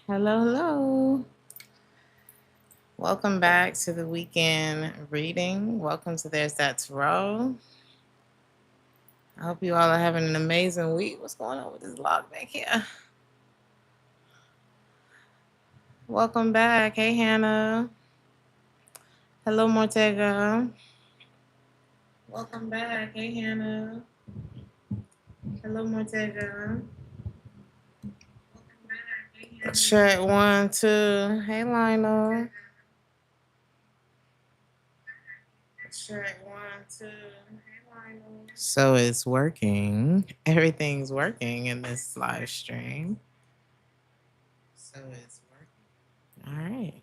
Hello, hello. Welcome back to the weekend reading. Welcome to Theresthattarot. I hope you all are having an amazing week. What's going on with this log back here? Welcome back. Hey, Hannah. Hello, Mortega. Welcome back. Hey, Hannah. Hello, Mortega. Check 1, 2. Hey, Lionel. Check 1, 2. Hey, Lionel. So it's working. Everything's working in this live stream. So it's working. All right.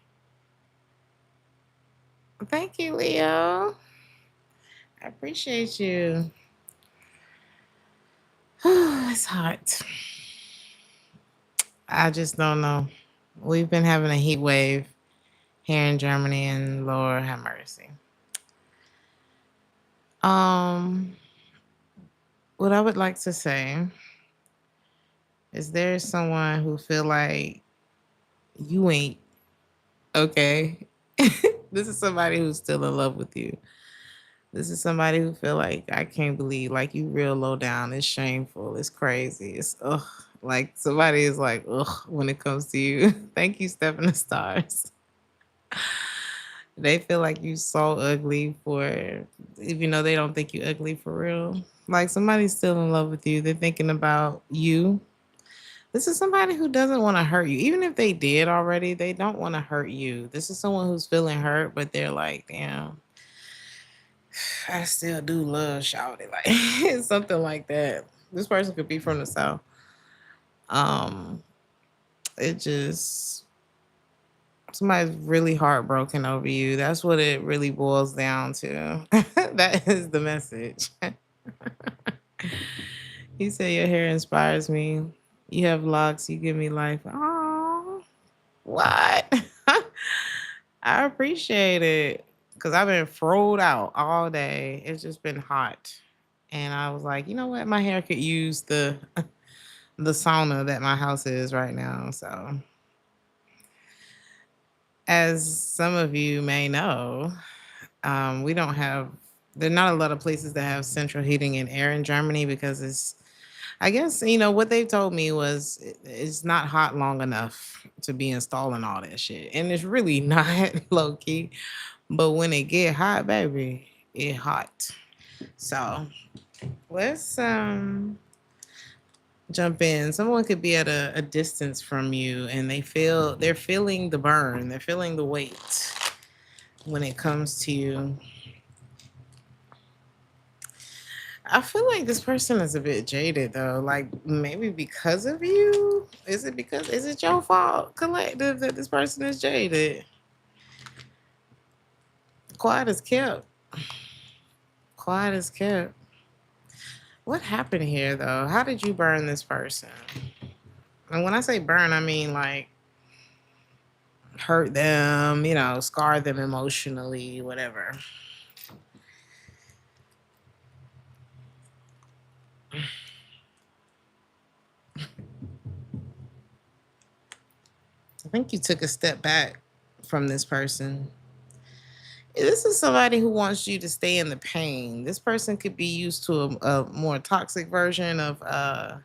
Thank you, Leo. I appreciate you. It's hot. I just don't know. We've been having a heat wave here in Germany, and Lord have mercy. What I would like to say is there's someone who feel like you ain't okay. This is somebody who's still in love with you. This is somebody who feel like I can't believe, like you real low down. It's shameful. It's crazy. It's ugh. Like somebody is like ugh when it comes to you. Thank you, Step in the Stars. They feel like you so ugly for, even though they don't think you ugly for real. Like somebody's still in love with you. They're thinking about you. This is somebody who doesn't want to hurt you. Even if they did already, they don't want to hurt you. This is someone who's feeling hurt, but they're like, damn, I still do love Shawty. Like something like that. This person could be from the South. Um, it just somebody's really heartbroken over you. That's what it really boils down to. That is the message. He said your hair inspires me. You have locks, you give me life. Oh, what? I appreciate it. Cause I've been froed out all day. It's just been hot. And I was like, you know what? My hair could use the sauna that my house is right now. So as some of you may know, we don't have, there are not a lot of places that have central heating and air in Germany because it's, I guess, what they told me was it's not hot long enough to be installing all that shit. And it's really not low key. But when it get hot, baby, it hot. So let's jump in. Someone could be at a distance from you and they're feeling the burn, they're feeling the weight when it comes to you. I feel like this person is a bit jaded though. Like maybe because of you. Is it your fault, collective, that this person is jaded? Quiet as kept. Quiet as kept. What happened here though? How did you burn this person? And when I say burn, I mean like hurt them, scar them emotionally, whatever. I think you took a step back from this person. This is somebody who wants you to stay in the pain. This person could be used to a more toxic version of, I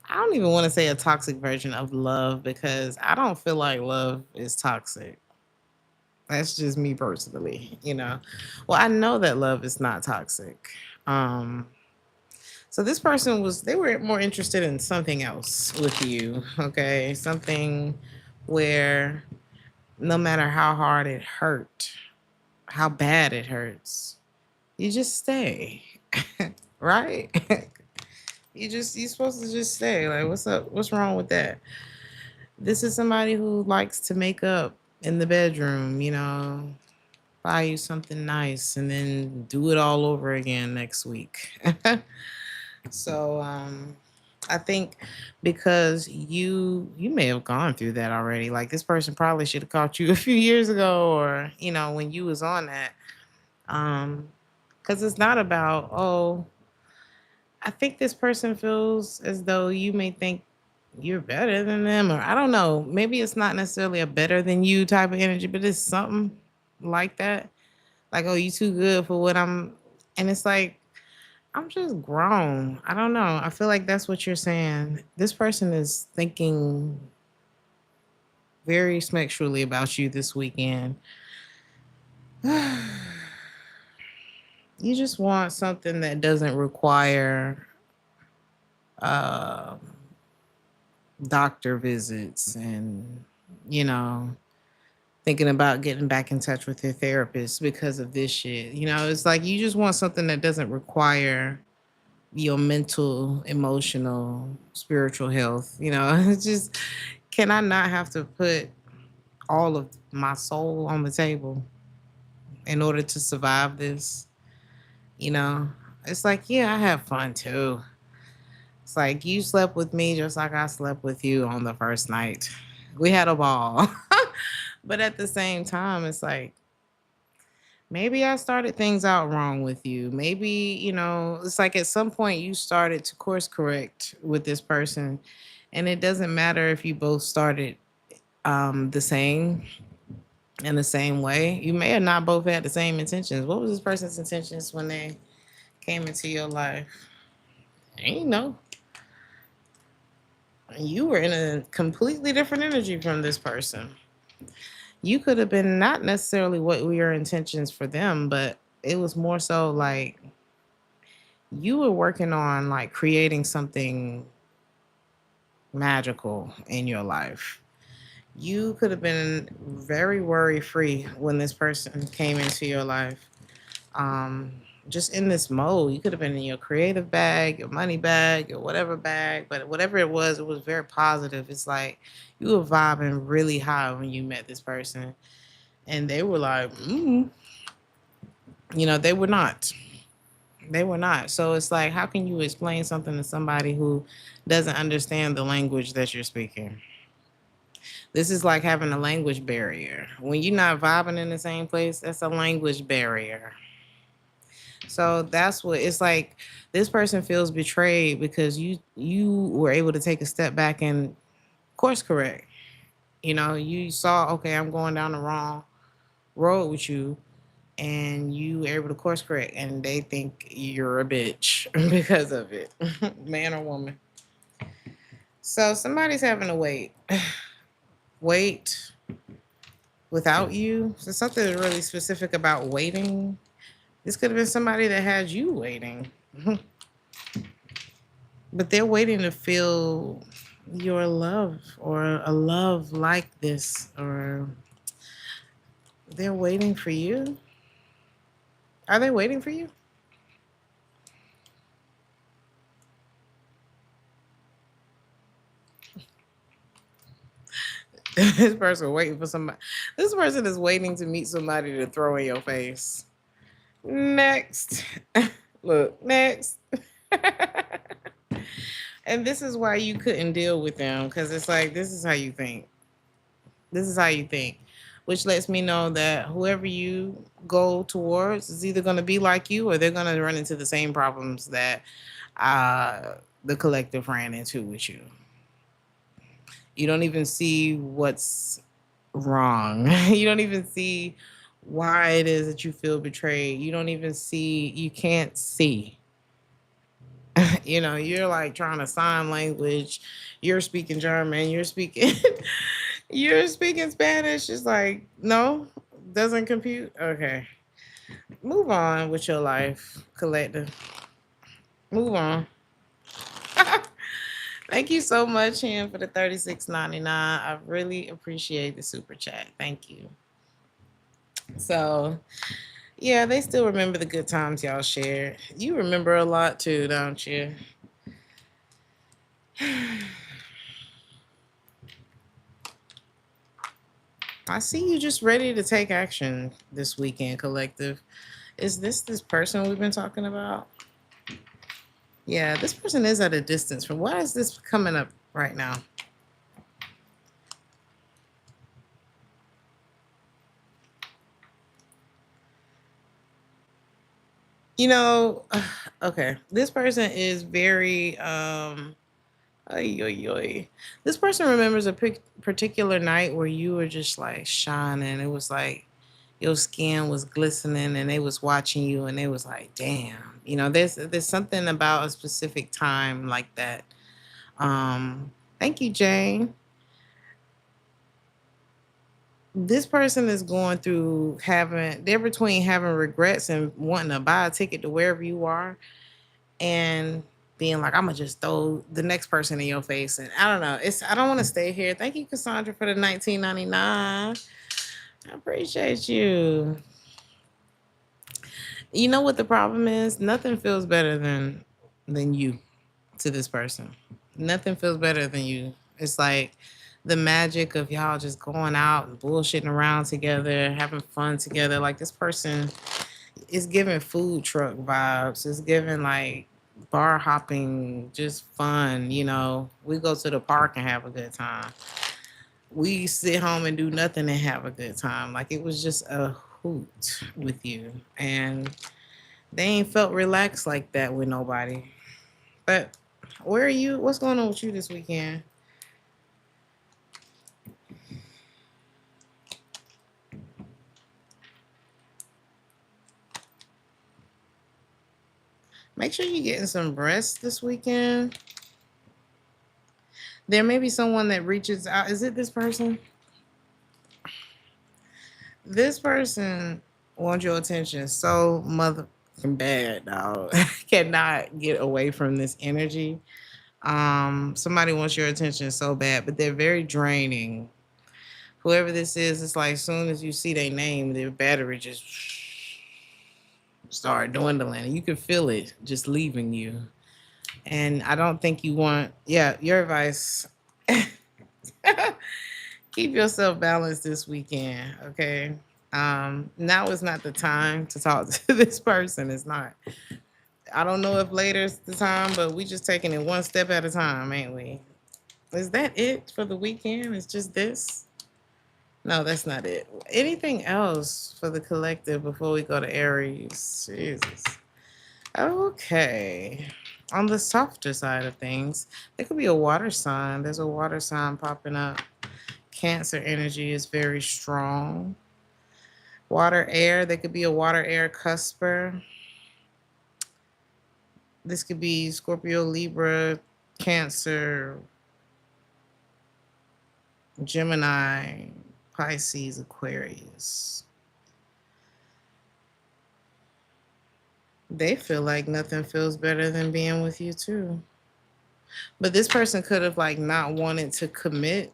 don't even want to say a toxic version of love because I don't feel like love is toxic. That's just me personally. Well, I know that love is not toxic. So this person they were more interested in something else with you, okay? Something where no matter how hard it hurt, how bad it hurts, you just stay, right? You're supposed to just stay. Like, what's up? What's wrong with that? This is somebody who likes to make up in the bedroom, buy you something nice and then do it all over again next week. So I think because you may have gone through that already. Like this person probably should have caught you a few years ago, or when you was on that. Because it's not about, I think this person feels as though you may think you're better than them, or I don't know. Maybe it's not necessarily a better than you type of energy, but it's something like that. Like, oh, you too good for what I'm, and it's like I'm just grown. I don't know. I feel like that's what you're saying. This person is thinking very sexually about you this weekend. You just want something that doesn't require uh, doctor visits and, you know, thinking about getting back in touch with your therapist because of this shit. You know, it's like you just want something that doesn't require your mental, emotional, spiritual health. You know, it's just, can I not have to put all of my soul on the table in order to survive this? You know, it's like, yeah, I have fun too. It's like you slept with me just like I slept with you on the first night. We had a ball. But at the same time, it's like, maybe I started things out wrong with you. Maybe, you know, it's like at some point you started to course correct with this person. And it doesn't matter if you both started the same in the same way. You may have not both had the same intentions. What was this person's intentions when they came into your life? You know, you were in a completely different energy from this person. You could have been not necessarily what were your intentions for them, but it was more so like you were working on like creating something magical in your life. You could have been very worry free when this person came into your life. Um, just in this mode, you could have been in your creative bag, your money bag, your whatever bag, but whatever it was very positive. It's like you were vibing really high when you met this person, and they were like, you know, they were not. They were not. So it's like, how can you explain something to somebody who doesn't understand the language that you're speaking? This is like having a language barrier. When you're not vibing in the same place, that's a language barrier. So that's what it's like. This person feels betrayed because you were able to take a step back and course correct. You know, you saw, okay, I'm going down the wrong road with you, and you were able to course correct, and they think you're a bitch because of it, man or woman. So somebody's having to wait without you. So something really specific about waiting. This could have been somebody that had you waiting, but they're waiting to feel your love or a love like this, or they're waiting for you. Are they waiting for you? This person waiting for somebody. This person is waiting to meet somebody to throw in your face. Next. Look, next. And this is why you couldn't deal with them, because it's like, this is how you think. This is how you think. Which lets me know that whoever you go towards is either going to be like you, or they're going to run into the same problems that uh, the collective ran into with you. You don't even see what's wrong. You don't even see why it is that you feel betrayed. You don't even see, you can't see. You know, you're like trying to sign language. You're speaking German. You're speaking, you're speaking Spanish. It's like, no, doesn't compute. Okay. Move on with your life, collective. Move on. Thank you so much, Him, for the 36.99. I really appreciate the super chat. Thank you. So, yeah, they still remember the good times y'all shared. You remember a lot too, don't you? I see you just ready to take action this weekend, collective. Is this person we've been talking about? Yeah, this person is at a distance from. Why is this coming up right now? You know, okay. This person is very Ay, ay, ay. This person remembers a particular night where you were just like shining. It was like your skin was glistening and they was watching you and they was like, damn. There's something about a specific time like that. Thank you, Jane. This person is going through they're between having regrets and wanting to buy a ticket to wherever you are and being like, I'm gonna just throw the next person in your face. And I don't know. I don't want to stay here. Thank you, Cassandra, for the 1999. I appreciate you. You know what the problem is? Nothing feels better than you to this person. Nothing feels better than you. It's like the magic of y'all just going out and bullshitting around together, having fun together. Like this person is giving food truck vibes. It's giving like bar hopping, just fun. We go to the park and have a good time. We sit home and do nothing and have a good time. Like it was just a hoot with you. And they ain't felt relaxed like that with nobody. But where are you? What's going on with you this weekend? Make sure you're getting some rest this weekend. There may be someone that reaches out. Is it this person? This person wants your attention so motherfucking bad, dog. Cannot get away from this energy. Somebody wants your attention so bad, but they're very draining. Whoever this is, it's like as soon as you see their name, their battery just start dwindling. You can feel it just leaving you. And I don't think you want, your advice. Keep yourself balanced this weekend, okay? Now is not the time to talk to this person. It's not. I don't know if later's the time, but we just taking it one step at a time, ain't we? Is that it for the weekend? It's just this? No, that's not it. Anything else for the collective before we go to Aries? Jesus. Okay. On the softer side of things, there could be a water sign. There's a water sign popping up. Cancer energy is very strong. Water air, there could be a water air cusper. This could be Scorpio, Libra, Cancer, Gemini, Pisces, Aquarius. They feel like nothing feels better than being with you too. But this person could have like not wanted to commit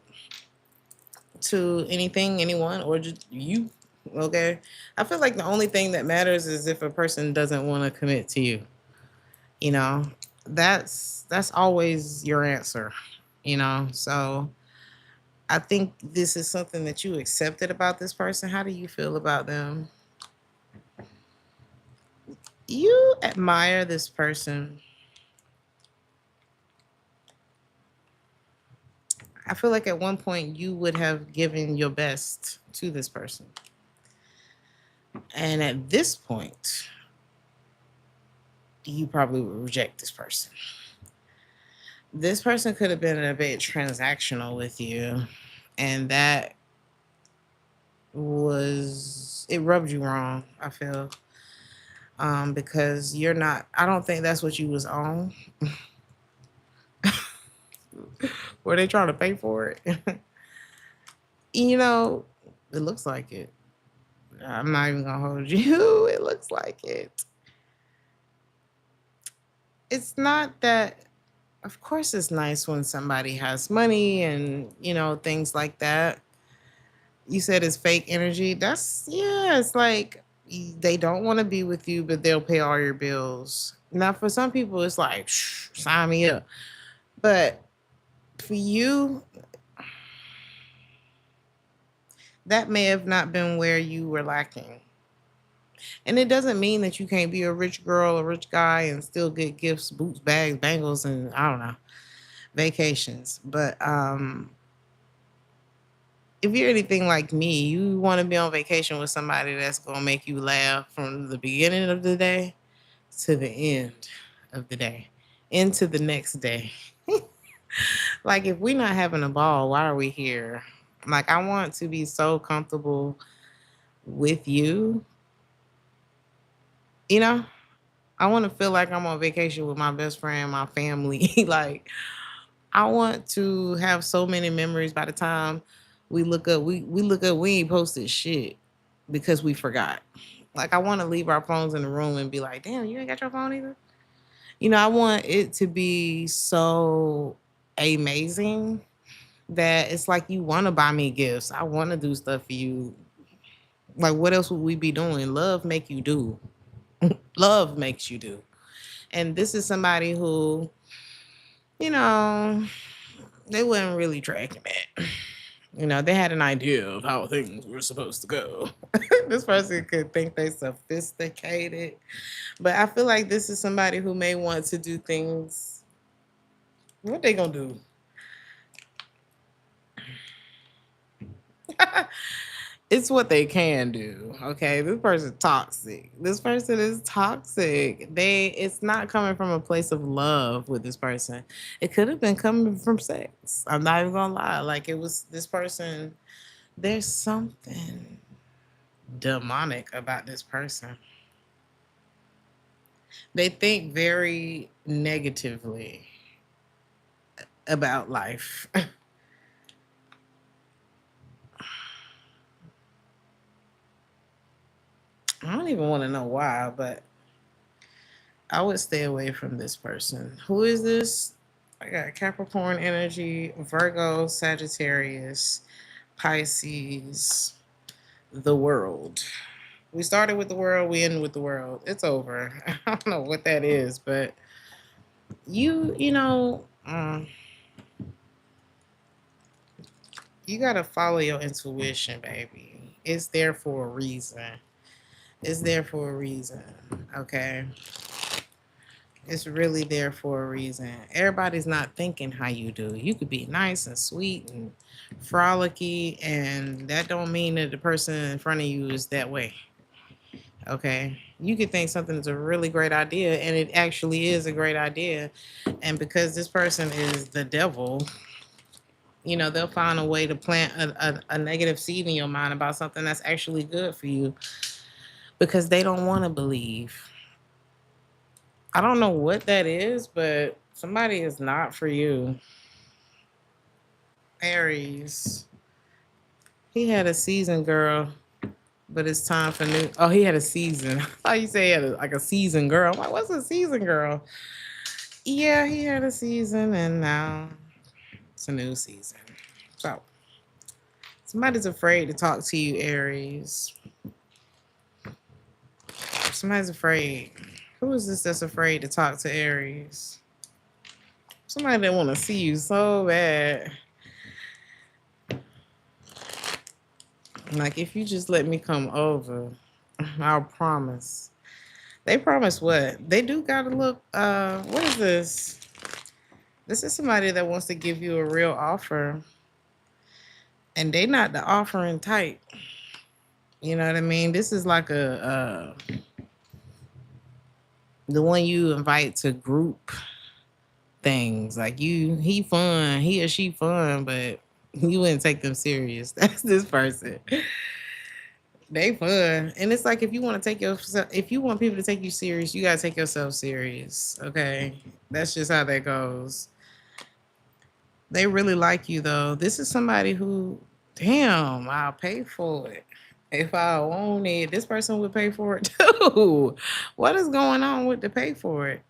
to anything, anyone, or just you. Okay. I feel like the only thing that matters is if a person doesn't want to commit to you. You know, that's always your answer, So I think this is something that you accepted about this person. How do you feel about them? You admire this person. I feel like at one point you would have given your best to this person. And at this point, you probably would reject this person. This person could have been a bit transactional with you, and it rubbed you wrong, I feel. Because I don't think that's what you was on. Were they trying to pay for it? It looks like it. I'm not even gonna hold you. It looks like it. It's not that, of course it's nice when somebody has money and, things like that. You said it's fake energy. It's like they don't want to be with you, but they'll pay all your bills. Now, for some people, it's like, sign me up. But for you, that may have not been where you were lacking. And it doesn't mean that you can't be a rich girl, a rich guy, and still get gifts, boots, bags, bangles, and I don't know, vacations. But if you're anything like me, you want to be on vacation with somebody that's going to make you laugh from the beginning of the day to the end of the day, into the next day. Like, if we're not having a ball, why are we here? Like, I want to be so comfortable with you, you know? I want to feel like I'm on vacation with my best friend, my family. Like, I want to have so many memories by the time we look up, we look up, we ain't posted shit because we forgot. Like, I want to leave our phones in the room and be like, damn, you ain't got your phone either? You know, I want it to be so amazing that it's like you want to buy me gifts. I want to do stuff for you. Like, what else would we be doing? Love make you do. Love makes you do. And this is somebody who, you know, they weren't really tracking it. You know, they had an idea of how things were supposed to go. This person could think they sophisticated, but I feel like this is somebody who may want to do things. What they gonna do? It's what they can do. Okay, this person's toxic. This person is toxic. It's not coming from a place of love with this person. It could have been coming from sex. I'm not even gonna lie. Like, it was this person. There's something demonic about this person. They think very negatively about life. I don't even want to know why, but I would stay away from this person. Who is this? I got Capricorn energy, Virgo, Sagittarius, Pisces, the world. We started with the world, we end with the world. It's over. I don't know what that is, but you know, you got to follow your intuition, baby. It's there for a reason. It's there for a reason, okay? It's really there for a reason. Everybody's not thinking how you do. You could be nice and sweet and frolicky, and that don't mean that the person in front of you is that way. Okay? You could think something's a really great idea, and it actually is a great idea. And because this person is the devil, you know, they'll find a way to plant a negative seed in your mind about something that's actually good for you because they don't want to believe. I don't know what that is, but somebody is not for you. Aries. He had a season, girl, but it's time for new. Oh, he had a season. I thought you say he had like a season, girl. I'm like, what's a season, girl? Yeah, he had a season, and now it's a new season. So somebody's afraid to talk to you, Aries. Somebody's afraid. Who is this that's afraid to talk to Aries? Somebody that want to see you so bad. Like, if you just let me come over, I'll promise. They promise what? They do gotta look, what is this? This is somebody that wants to give you a real offer. And they not the offering type. You know what I mean? This is like the one you invite to group things. Like, he fun, he or she fun, but you wouldn't take them serious. That's this person. They fun. And it's like, if you want people to take you serious, you gotta take yourself serious. Okay. That's just how that goes. They really like you though. This is somebody who, damn, I'll pay for it. If I want it, this person would pay for it too. What is going on with the pay for it?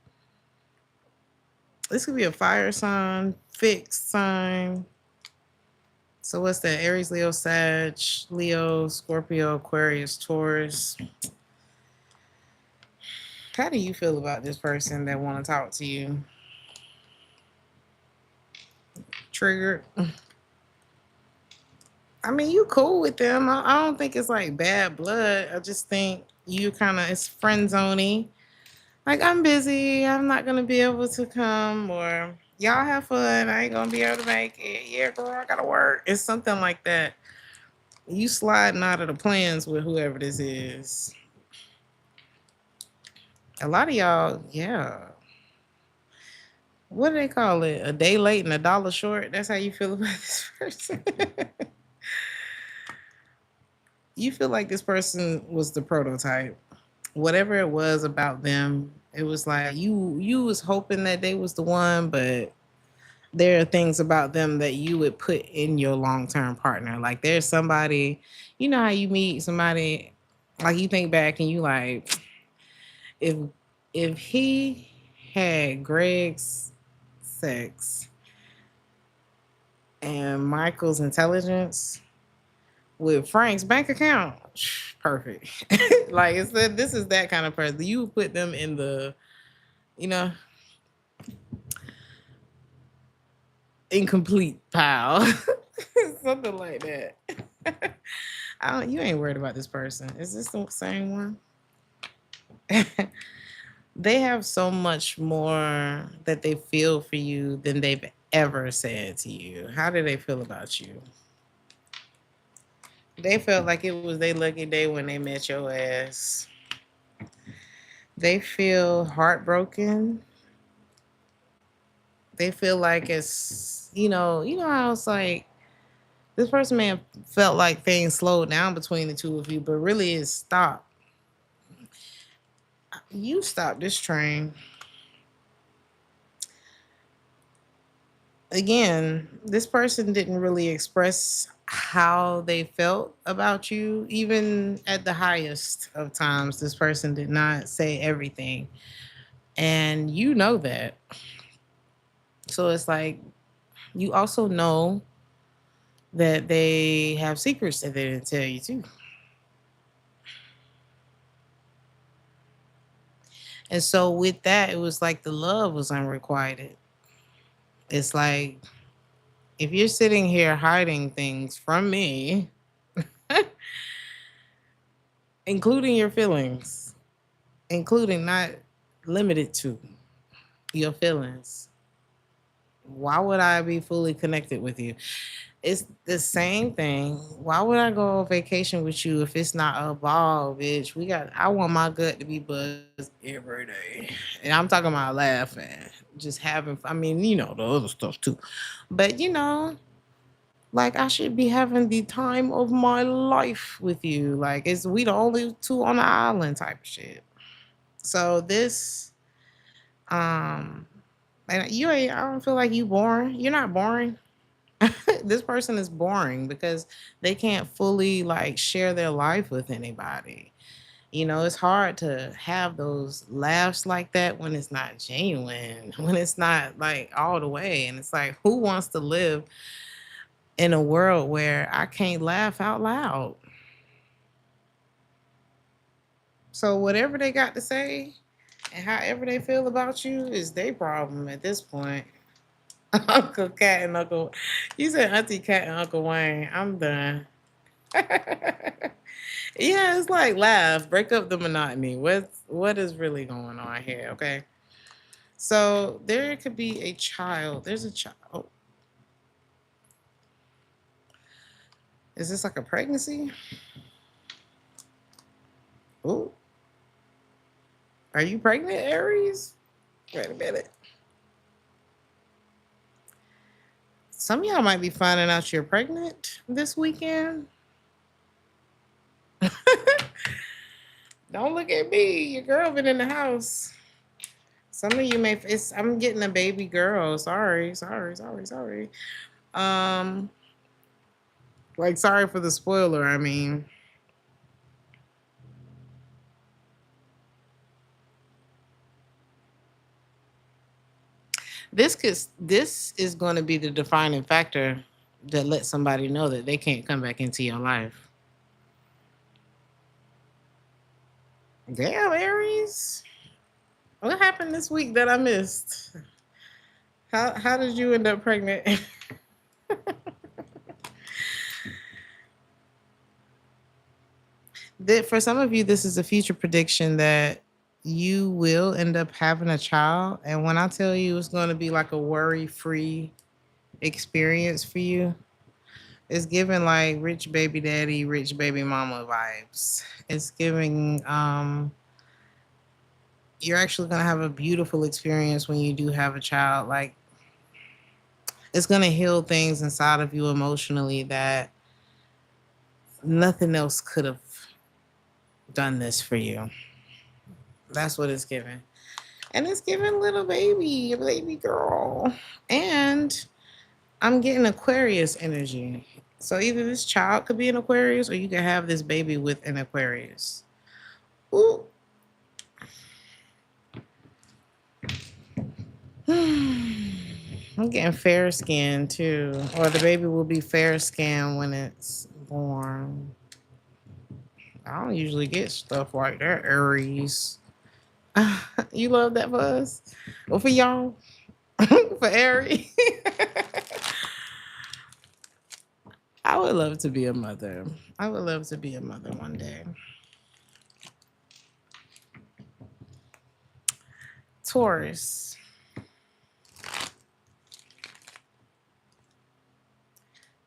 This could be a fire sign, fixed sign. So what's that? Aries, Leo, Sag, Leo, Scorpio, Aquarius, Taurus. How do you feel about this person that want to talk to you? Triggered. I mean, you cool with them. I don't think it's like bad blood. I just think you kind of, it's friend zoney. Like, I'm busy. I'm not going to be able to come, or y'all have fun. I ain't going to be able to make it. Yeah, girl, I got to work. It's something like that. You sliding out of the plans with whoever this is. A lot of y'all, yeah. what do they call it? A day late and a dollar short. That's how you feel about this person. You feel like this person was the prototype. Whatever it was about them, it was like you was hoping that they was the one, but there are things about them that you would put in your long-term partner. Like there's somebody, you know how you meet somebody, like you think back and you like, if he had Greg's sex and Michael's intelligence with Frank's bank account, perfect. Like it's that this is that kind of person. You would put them in the, you know, incomplete pile. Something like that. You ain't worried about this person. Is this the same one? They have so much more that they feel for you than they've ever said to you. How do they feel about you? They felt like it was their lucky day when they met your ass. They feel heartbroken. They feel like it's, you know how it's like this person may have felt like things slowed down between the two of you, but really it stopped. You stopped this train. Again, this person didn't really express how they felt about you. Even at the highest of times, this person did not say everything. And you know that. So it's like you also know that they have secrets that they didn't tell you too. And so with that, it was like the love was unrequited. It's like if you're sitting here hiding things from me, including your feelings, including not limited to your feelings, why would I be fully connected with you? It's the same thing. Why would I go on vacation with you if it's not a ball, bitch? I want my gut to be buzzed every day. And I'm talking about laughing, just having, I mean, the other stuff too. But, like I should be having the time of my life with you. Like we the only two on the island type of shit. So this, and I don't feel like you boring. You're not boring. This person is boring because they can't fully like share their life with anybody. It's hard to have those laughs like that when it's not genuine, when it's not like all the way. And it's like, who wants to live in a world where I can't laugh out loud? So whatever they got to say and however they feel about you is their problem at this point. Uncle Cat and Uncle, you said Auntie Cat and Uncle Wayne. I'm done. Yeah, it's like laugh, break up the monotony. What is really going on here? Okay, so there could be a child. There's a child. Oh. Is this like a pregnancy? Oh, are you pregnant, Aries? Wait a minute. Some of y'all might be finding out you're pregnant this weekend. Don't look at me. Your girl been in the house. Some of you may. I'm getting a baby girl. Sorry. Like sorry for the spoiler. I mean, this is going to be the defining factor that lets somebody know that they can't come back into your life. Damn, Aries. What happened this week that I missed? How did you end up pregnant? For some of you, this is a future prediction that you will end up having a child. And when I tell you it's going to be like a worry-free experience for you, it's giving like rich baby daddy, rich baby mama vibes. It's giving you're actually going to have a beautiful experience when you do have a child. Like, it's going to heal things inside of you emotionally that nothing else could have done this for you. That's what it's giving. And it's giving little baby, a baby girl. And I'm getting Aquarius energy. So either this child could be an Aquarius or you could have this baby with an Aquarius. Ooh. I'm getting fair skin too. Or the baby will be fair skin when it's born. I don't usually get stuff like that, Aries. You love that for us? Well, for y'all? For Aries? I would love to be a mother. I would love to be a mother one day. Taurus.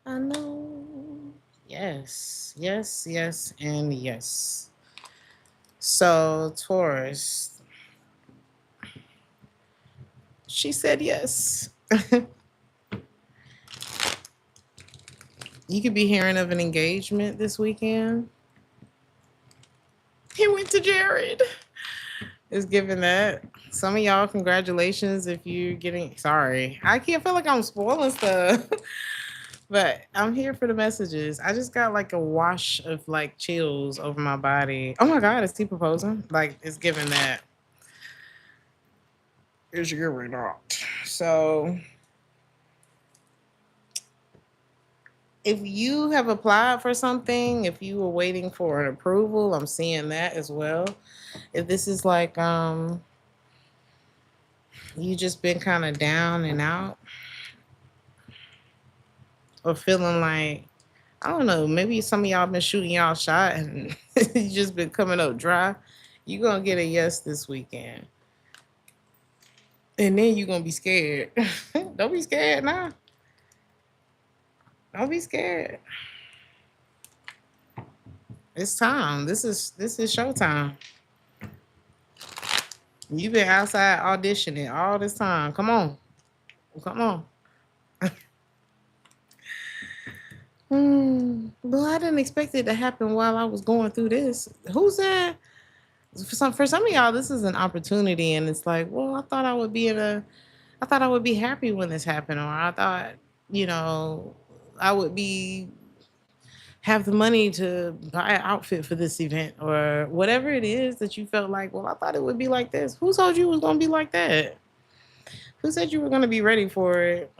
I know. Yes, yes, yes, and yes. So, Taurus, she said yes. You could be hearing of an engagement this weekend. He went to Jared. It's giving that. Some of y'all, congratulations if you're getting. Sorry, I can't feel like I'm spoiling stuff. But I'm here for the messages. I just got like a wash of like chills over my body. Oh my God, is he proposing? Like, it's giving that. Is you or not? So, if you have applied for something, if you were waiting for an approval, I'm seeing that as well. If this is like you just been kind of down and out or feeling like, I don't know, maybe some of y'all been shooting y'all shot and you just been coming up dry, you're gonna get a yes this weekend. And then you're gonna be scared. Don't be scared now. Don't be scared. It's time. This is showtime. You've been outside auditioning all this time. Come on. Come on. Well, I didn't expect it to happen while I was going through this. Who said? For some of y'all, this is an opportunity, and it's like, well, I thought I would be I thought I would be happy when this happened, or I thought, you know, I would have the money to buy an outfit for this event, or whatever it is that you felt like. Well, I thought it would be like this. Who told you it was gonna be like that? Who said you were gonna be ready for it,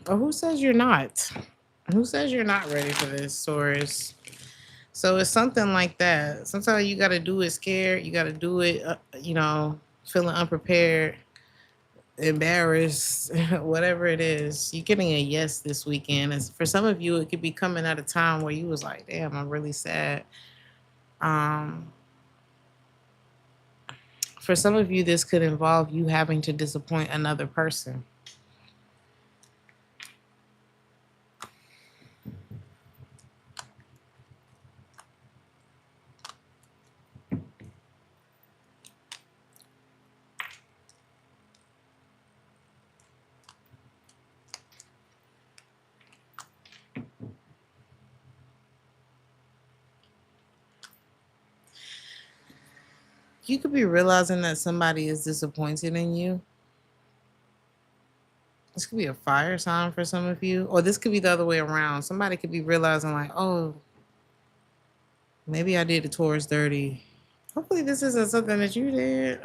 or who says you're not? Who says you're not ready for this, Taurus? So it's something like that. Sometimes you got to do it scared. You got to do it, feeling unprepared, embarrassed, whatever it is. You're getting a yes this weekend. And for some of you, it could be coming at a time where you was like, damn, I'm really sad. For some of you, this could involve you having to disappoint another person. You could be realizing that somebody is disappointed in you. This could be a fire sign for some of you, or this could be the other way around. Somebody could be realizing like, oh, maybe I did the Taurus dirty. Hopefully this isn't something that you did.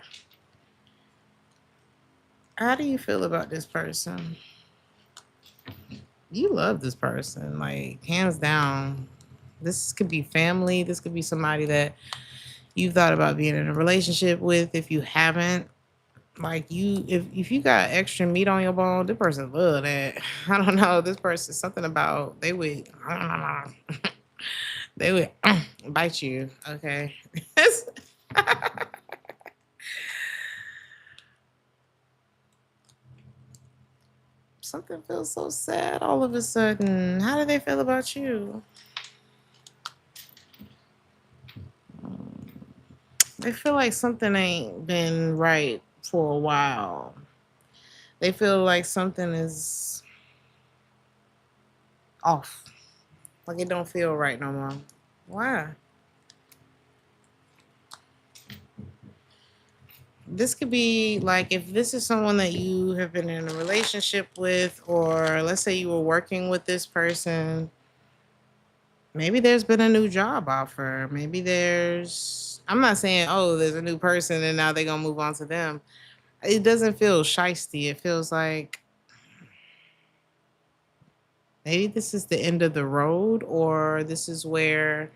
How do you feel about this person? You love this person, like hands down. This could be family. This could be somebody that you've thought about being in a relationship with. If you haven't, like if you got extra meat on your bone, this person love that. I don't know. This person, something about they would they would bite you. Okay. Something feels so sad all of a sudden. How do they feel about you? They feel like something ain't been right for a while. They feel like something is off. Like it don't feel right no more. Why? This could be like if this is someone that you have been in a relationship with, or let's say you were working with this person. Maybe there's been a new job offer. Maybe there's, I'm not saying, oh, there's a new person and now they're going to move on to them. It doesn't feel shisty. It feels like maybe this is the end of the road, or this is where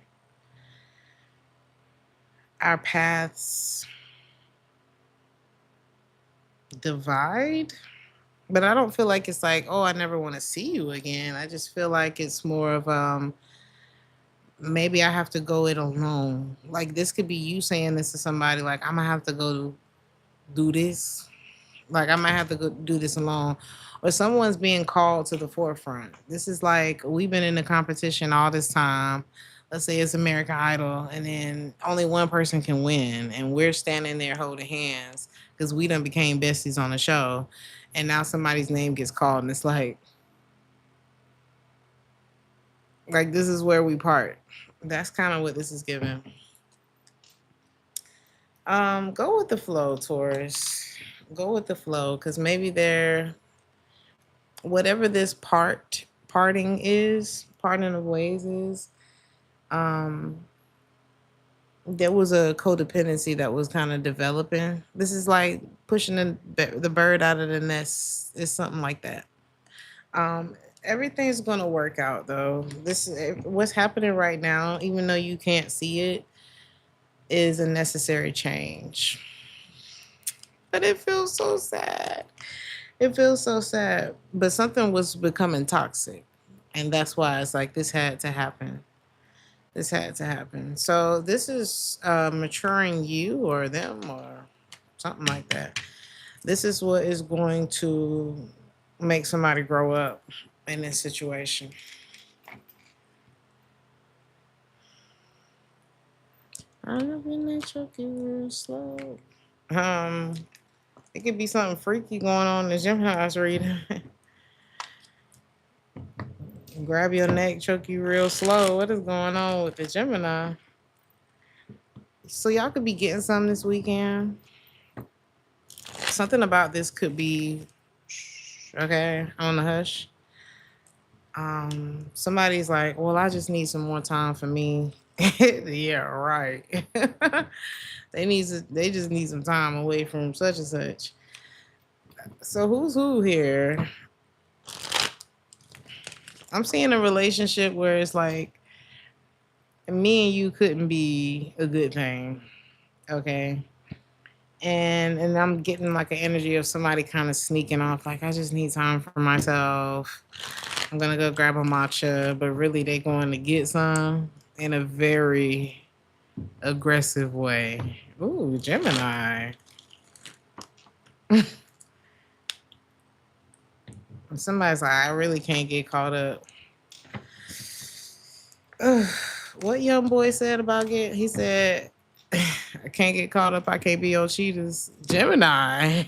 our paths divide. But I don't feel like it's like, oh, I never want to see you again. I just feel like it's more of maybe I have to go it alone. Like this could be you saying this to somebody, like I'm gonna have to go do this. Like I might have to go do this alone. Or someone's being called to the forefront. This is like we've been in the competition all this time. Let's say it's American Idol, and then only one person can win, and we're standing there holding hands because we done became besties on the show, and now somebody's name gets called, and it's like this is where we part. That's kind of what this is giving. Go with the flow, Taurus. Go with the flow, because maybe they're whatever this parting of ways is. Um, there was a codependency that was kind of developing. This is like pushing the bird out of the nest. It's something like that. Um, Everything's gonna work out though. This is what's happening right now, even though you can't see it, is a necessary change. But it feels so sad. It feels so sad. But something was becoming toxic. And that's why it's like this had to happen. This had to happen. So this is maturing you or them or something like that. This is what is going to make somebody grow up in this situation. I'm looking at your real slow. Um, it could be something freaky going on in the Gemini's reading. Grab your neck, choke you real slow. What is going on with the Gemini? So y'all could be getting something this weekend. Something about this could be okay on the hush. Somebody's like, well, I just need some more time for me. Yeah, right. They just need some time away from such and such. So who's who here? I'm seeing a relationship where it's like me and you couldn't be a good thing. Okay. And I'm getting like an energy of somebody kind of sneaking off, like I just need time for myself. I'm gonna go grab a matcha, but really they going to get some in a very aggressive way. Ooh, Gemini. Somebody's like, I really can't get caught up. What young boy said about he said, I can't get caught up, I can't be on cheaters. Gemini.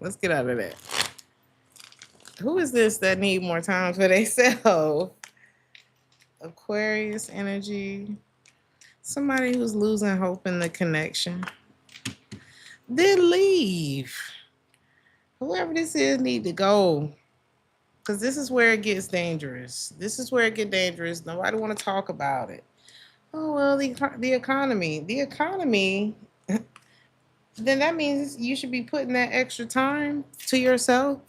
Let's get out of that. Who is this that need more time for themselves? Aquarius energy. Somebody who's losing hope in the connection. Then leave. Whoever this is need to go. Because this is where it gets dangerous. This is where it gets dangerous. Nobody want to talk about it. Oh, well, the economy. The economy, then that means you should be putting that extra time to yourself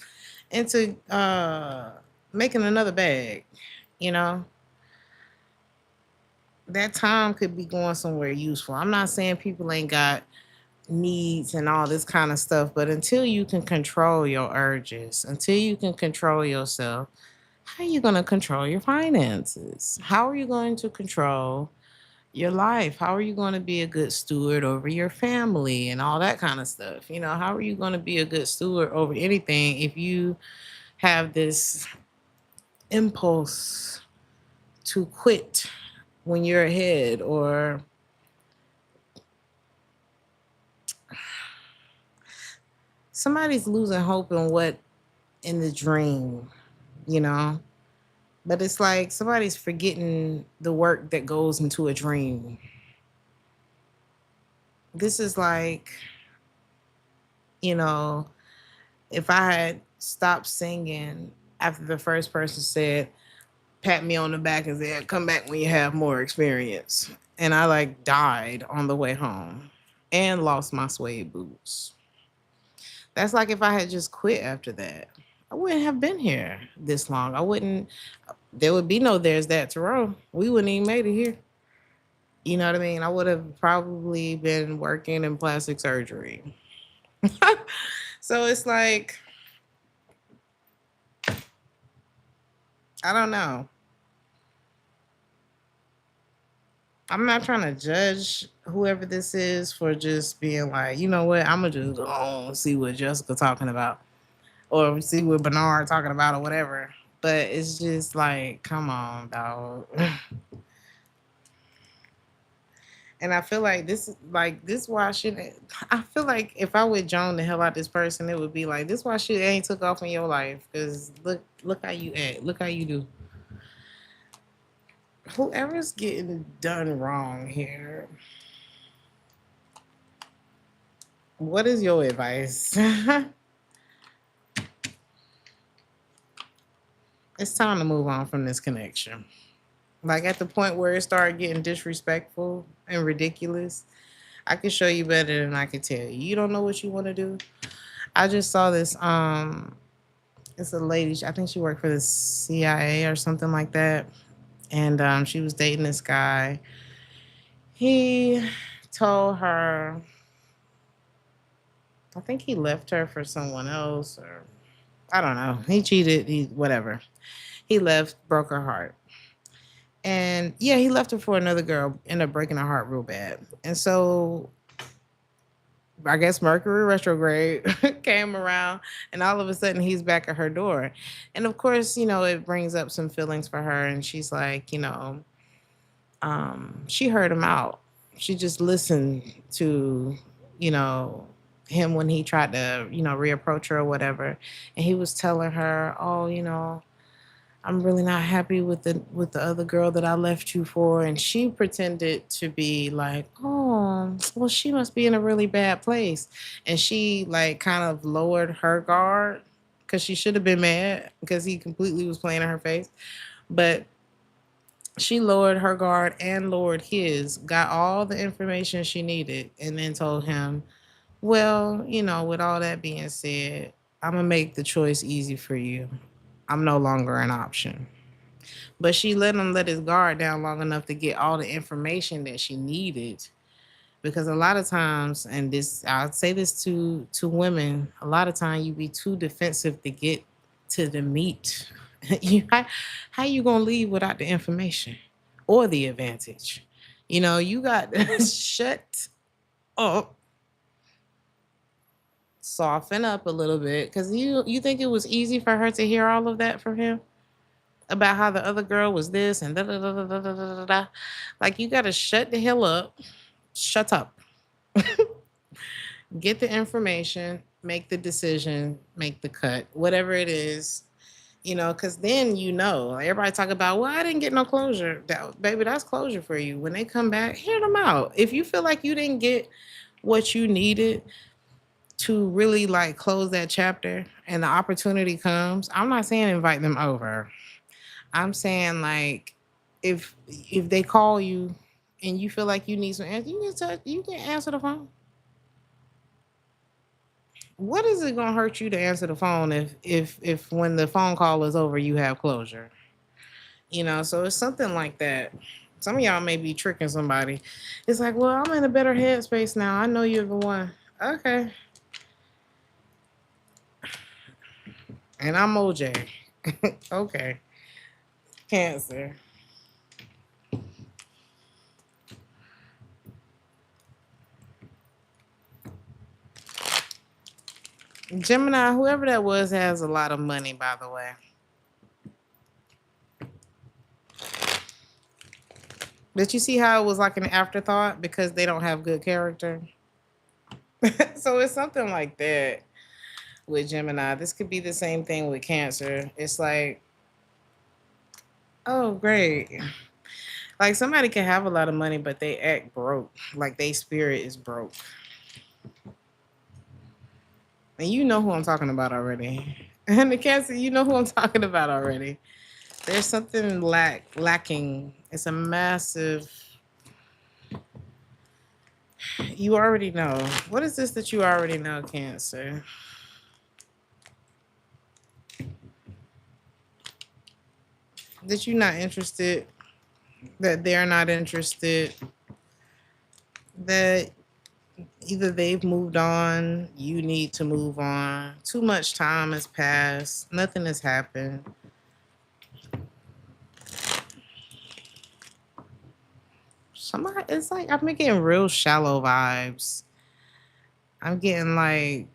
into making another bag, you know? That time could be going somewhere useful. I'm not saying people ain't got needs and all this kind of stuff, but until you can control your urges, until you can control yourself, how are you going to control your finances? How are you going to control your life? How are you going to be a good steward over your family and all that kind of stuff? You know, how are you going to be a good steward over anything if you have this impulse to quit when you're ahead, or somebody's losing hope in what in the dream, you know? But it's like somebody's forgetting the work that goes into a dream. This is like, you know, if I had stopped singing after the first person said, pat me on the back and said, come back when you have more experience. And I like died on the way home and lost my suede boots. That's like if I had just quit after that. I wouldn't have been here this long. I wouldn't, there would be no There's That Tarot. We wouldn't even made it here. You know what I mean? I would have probably been working in plastic surgery. So it's like, I don't know. I'm not trying to judge whoever this is for just being like, you know what, I'm gonna just go on and see what Jessica talking about or see what Bernard talking about or whatever. But it's just like, come on, dog. And I feel like this why I shouldn't. I feel like if I would Joan the hell out this person, it would be like this why shit ain't took off in your life. Cause look how you act. Look how you do. Whoever's getting done wrong here, what is your advice? It's time to move on from this connection. Like at the point where it started getting disrespectful and ridiculous, I can show you better than I can tell you. You don't know what you want to do. I just saw this. It's a lady. I think she worked for the CIA or something like that, and she was dating this guy. He told her, I think he left her for someone else, or I don't know. He cheated. He whatever. He left, broke her heart. And yeah, he left her for another girl, ended up breaking her heart real bad. And so I guess Mercury retrograde came around and all of a sudden he's back at her door. And of course, it brings up some feelings for her. And she's like, she heard him out. She just listened to, you know, him when he tried to, reapproach her or whatever. And he was telling her, oh, I'm really not happy with the other girl that I left you for. And she pretended to be like, oh, well, she must be in a really bad place. And she like kind of lowered her guard because she should have been mad because he completely was playing in her face. But she lowered her guard and lowered his, got all the information she needed, and then told him, well, with all that being said, I'm going to make the choice easy for you. I'm no longer an option. But she let him let his guard down long enough to get all the information that she needed. Because a lot of times, and this I'll say this to women, a lot of time you be too defensive to get to the meat. How you gonna leave without the information or the advantage? You got shut up, soften up a little bit, because you think it was easy for her to hear all of that from him about how the other girl was this and da da da da da da da da. Like you gotta shut the hell up, shut up, get the information, make the decision, make the cut, whatever it is, because then everybody talk about, well, I didn't get no closure. Baby, that's closure for you. When they come back, hear them out. If you feel like you didn't get what you needed to really like close that chapter and the opportunity comes, I'm not saying invite them over. I'm saying like if they call you and you feel like you need some answer, you can answer the phone. What is it gonna hurt you to answer the phone if when the phone call is over you have closure? So it's something like that. Some of y'all may be tricking somebody. It's like, well, I'm in a better headspace now. I know you're the one. Okay. And I'm OJ. Okay. Cancer. Gemini, whoever that was, has a lot of money, by the way. Did you see how it was like an afterthought because they don't have good character? So it's something like that with Gemini. This could be the same thing with Cancer. It's like, oh, great. Like somebody can have a lot of money, but they act broke. Like their spirit is broke. And you know who I'm talking about already. And the Cancer, you know who I'm talking about already. There's something lacking. It's a massive. You already know. What is this that you already know, Cancer? That you're not interested, that they're not interested, that either they've moved on, you need to move on. Too much time has passed, nothing has happened. Somebody, it's like I'm getting real shallow vibes. I'm getting like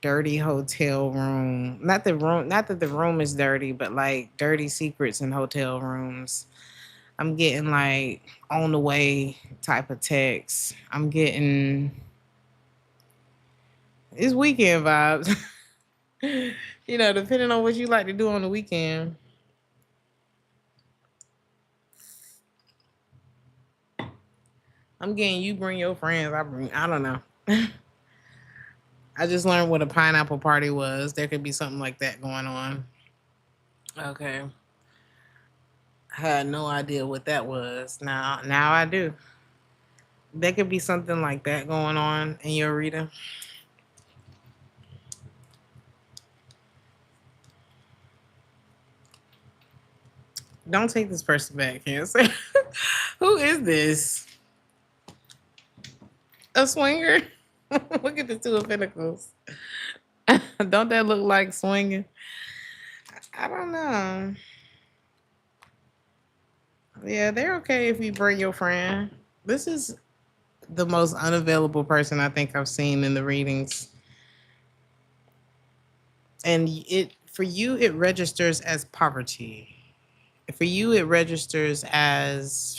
dirty hotel room. Not that the room is dirty, but like dirty secrets in hotel rooms. I'm getting like on the way type of text. I'm getting it's weekend vibes. You know, depending on what you like to do on the weekend. I'm getting you bring your friends. I don't know. I just learned what a pineapple party was. There could be something like that going on. Okay. I had no idea what that was. Now I do. There could be something like that going on in your reading. Don't take this person back, Cancer. Who is this? A swinger? Look at the Two of Pentacles. Don't that look like swinging? I don't know. Yeah, they're okay if you bring your friend. This is the most unavailable person I think I've seen in the readings. And it for you it registers as poverty. For you it registers as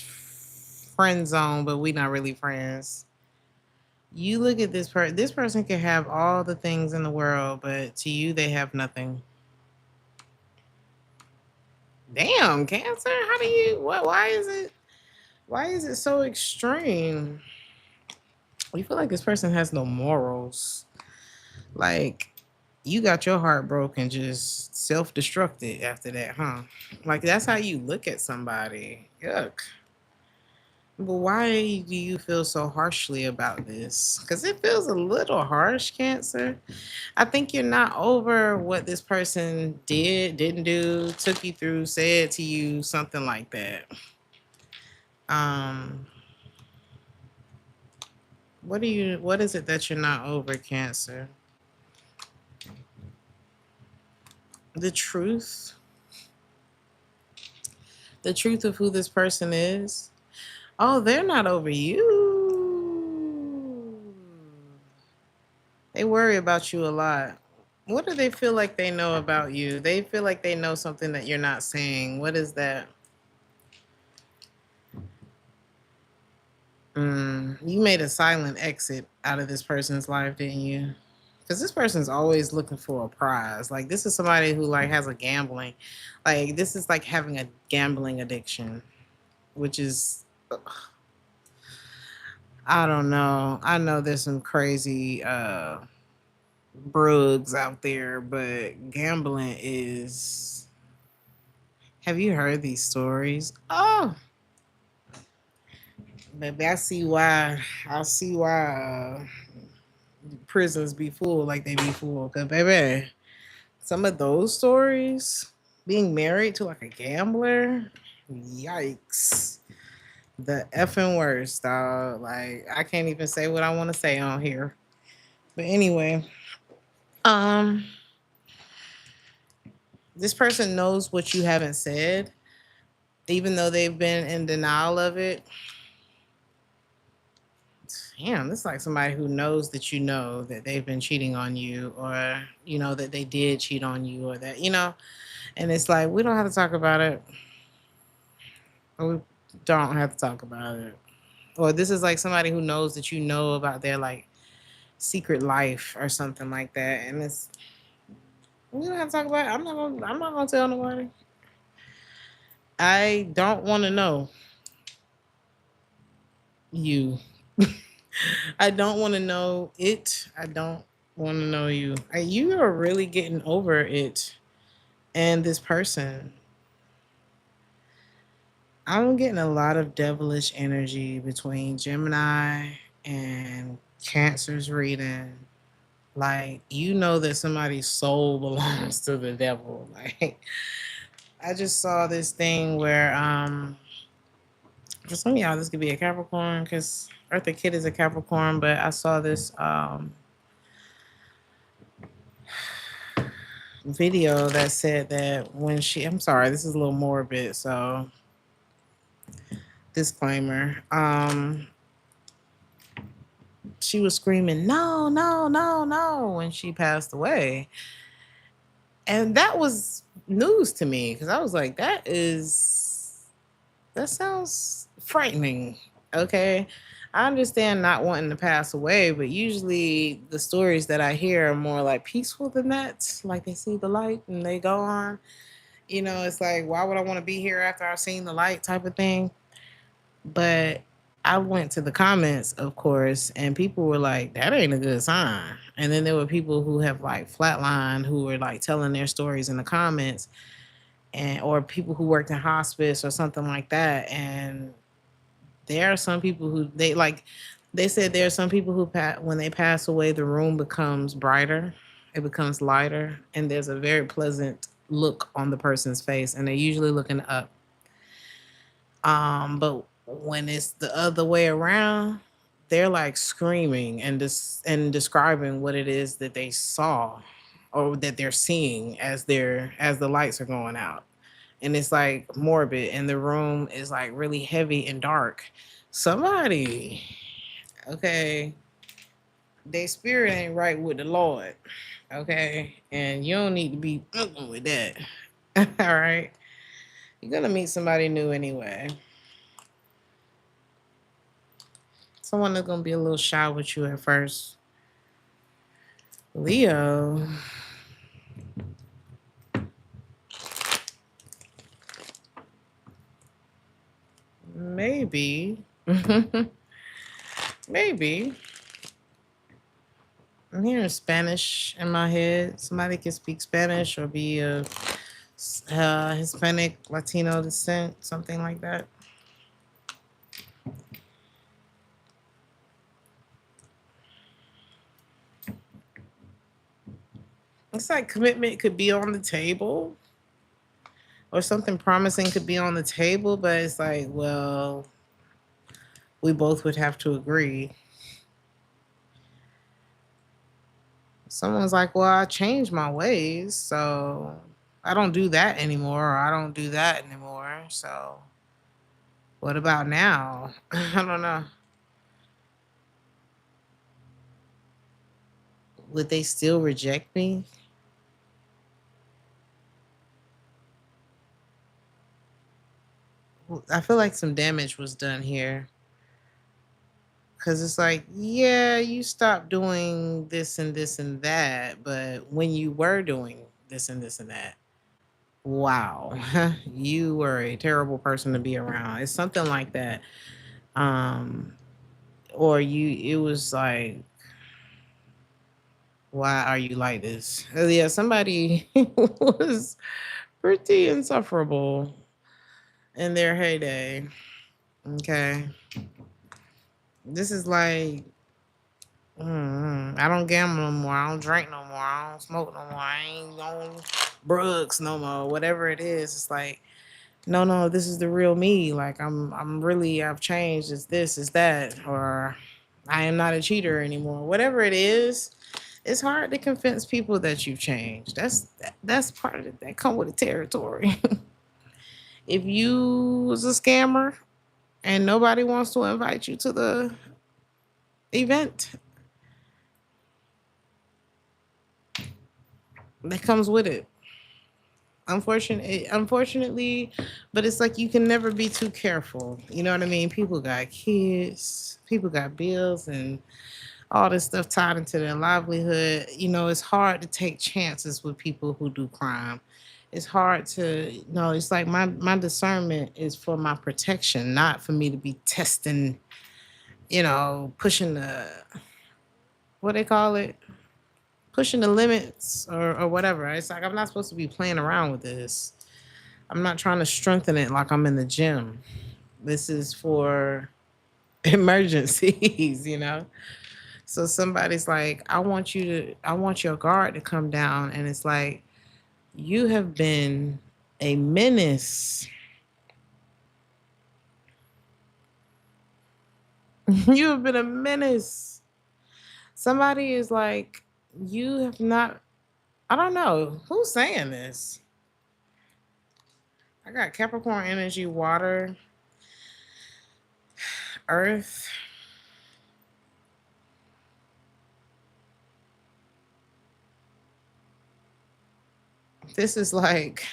friend zone, but we not really friends. You look at this person. This person can have all the things in the world, but to you they have nothing. Damn, Cancer. How do you what why is it so extreme? You feel like this person has no morals. Like you got your heart broken, just self-destructed after that, huh? Like that's how you look at somebody. Yuck. But why do you feel so harshly about this? Because it feels a little harsh, Cancer. I think you're not over what this person did, didn't do, took you through, said to you, something like that. Um, what is it that you're not over, Cancer? The truth. The truth of who this person is. Oh, they're not over you. They worry about you a lot. What do they feel like they know about you? They feel like they know something that you're not saying. What is that? You made a silent exit out of this person's life, didn't you? Because this person's always looking for a prize. Like this is somebody who like has a gambling, like this is like having a gambling addiction, which is, I don't know. I know there's some crazy brugs out there, but gambling is. Have you heard these stories? Oh, baby, I see why. I see why prisons be full like they be full. Cause baby, some of those stories, being married to like a gambler, yikes. The effing worst, dog. Like I can't even say what I want to say on here. But anyway, um, this person knows what you haven't said, even though they've been in denial of it. Damn, this is like somebody who knows that you know that they've been cheating on you, or you know that they did cheat on you, or that you know, and it's like we don't have to talk about it. Or don't have to talk about it. Or this is like somebody who knows that you know about their like secret life or something like that. And it's we don't have to talk about it. I'm not gonna tell nobody. I don't wanna know you. I don't wanna know it. I don't wanna know you. You are really getting over it and this person. I'm getting a lot of devilish energy between Gemini and Cancer's reading. Like, you know that somebody's soul belongs to the devil. Like, I just saw this thing where for some of y'all this could be a Capricorn because Eartha Kitt is a Capricorn, but I saw this video that said that when I'm sorry, this is a little morbid, so disclaimer. She was screaming, no, no, no, no, when she passed away. And that was news to me because I was like, that sounds frightening. Okay. I understand not wanting to pass away, but usually the stories that I hear are more like peaceful than that. Like they see the light and they go on. You know, it's like, why would I want to be here after I've seen the light type of thing? But I went to the comments, of course, and people were like, that ain't a good sign. And then there were people who have like flatlined who were like telling their stories in the comments, and or people who worked in hospice or something like that. And there are some people who they said there are some people who when they pass away, the room becomes brighter, it becomes lighter, and there's a very pleasant look on the person's face, and they're usually looking up. But when it's the other way around, they're like screaming and describing what it is that they saw or that they're seeing as the lights are going out. And it's like morbid and the room is like really heavy and dark. Somebody, okay, their spirit ain't right with the Lord. Okay. And you don't need to be with that. All right. You're gonna meet somebody new anyway. Someone that's gonna be a little shy with you at first. Leo. Maybe. Maybe. I'm hearing Spanish in my head. Somebody can speak Spanish or be a Hispanic, Latino descent, something like that. It's like commitment could be on the table or something promising could be on the table, but it's like, well, we both would have to agree. Someone's like, well, I changed my ways, so I don't do that anymore, or I don't do that anymore. So what about now? I don't know. Would they still reject me? I feel like some damage was done here. Because it's like, yeah, you stopped doing this and this and that. But when you were doing this and this and that, wow, you were a terrible person to be around. It's something like that. Um, or it was like, why are you like this? Yeah, somebody was pretty insufferable in their heyday. Okay. This is like, I don't gamble no more. I don't drink no more. I don't smoke no more. I ain't on drugs no more. Whatever it is, it's like, no, this is the real me. Like I've changed. It's this, it's that, or I am not a cheater anymore. Whatever it is, it's hard to convince people that you've changed. That's part of it. That come with the territory. If you was a scammer and nobody wants to invite you to the event, that comes with it. Unfortunately, but it's like you can never be too careful. You know what I mean? People got kids, people got bills, and all this stuff tied into their livelihood. You know, it's hard to take chances with people who do crime. It's hard to, you know, it's like my discernment is for my protection, not for me to be testing, you know, pushing the, what they call it, pushing the limits or whatever. It's like I'm not supposed to be playing around with this. I'm not trying to strengthen it like I'm in the gym. This is for emergencies, you know? So somebody's like, I want your guard to come down. And it's like, you have been a menace. You have been a menace. Somebody is like, you have not, I don't know. Who's saying this? I got Capricorn energy, water, earth. This is like,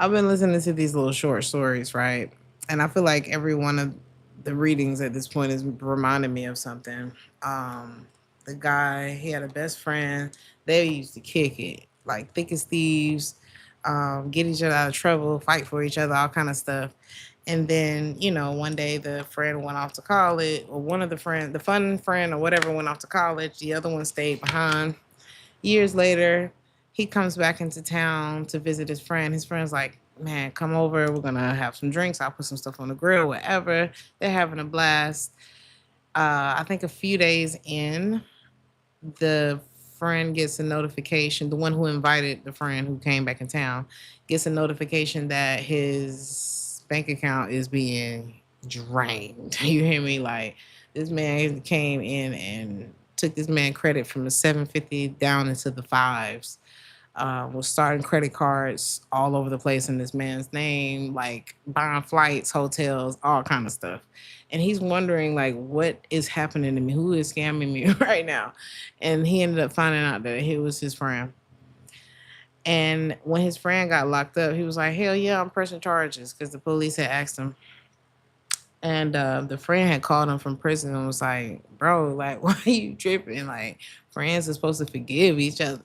I've been listening to these little short stories, right? And I feel like every one of the readings at this point is reminding me of something. Um, the guy, he had a best friend. They used to kick it, like thick as thieves, get each other out of trouble, fight for each other, all kind of stuff. And then, you know, one day the friend went off to college, or one of the friend, the fun friend or whatever, went off to college. The other one stayed behind. Years later, he comes back into town to visit his friend. His friend's like, man, come over. We're going to have some drinks. I'll put some stuff on the grill, whatever. They're having a blast. I think a few days in, the friend gets a notification. The one who invited the friend who came back in town gets a notification that his bank account is being drained. You hear me? Like, this man came in and took this man credit from the 750 down into the fives. Was starting credit cards all over the place in this man's name, like buying flights, hotels, all kind of stuff. And he's wondering, like, what is happening to me? Who is scamming me right now? And he ended up finding out that it was his friend. And when his friend got locked up, he was like, hell yeah, I'm pressing charges, because the police had asked him. And the friend had called him from prison and was like, bro, like, why are you tripping? Like, friends are supposed to forgive each other.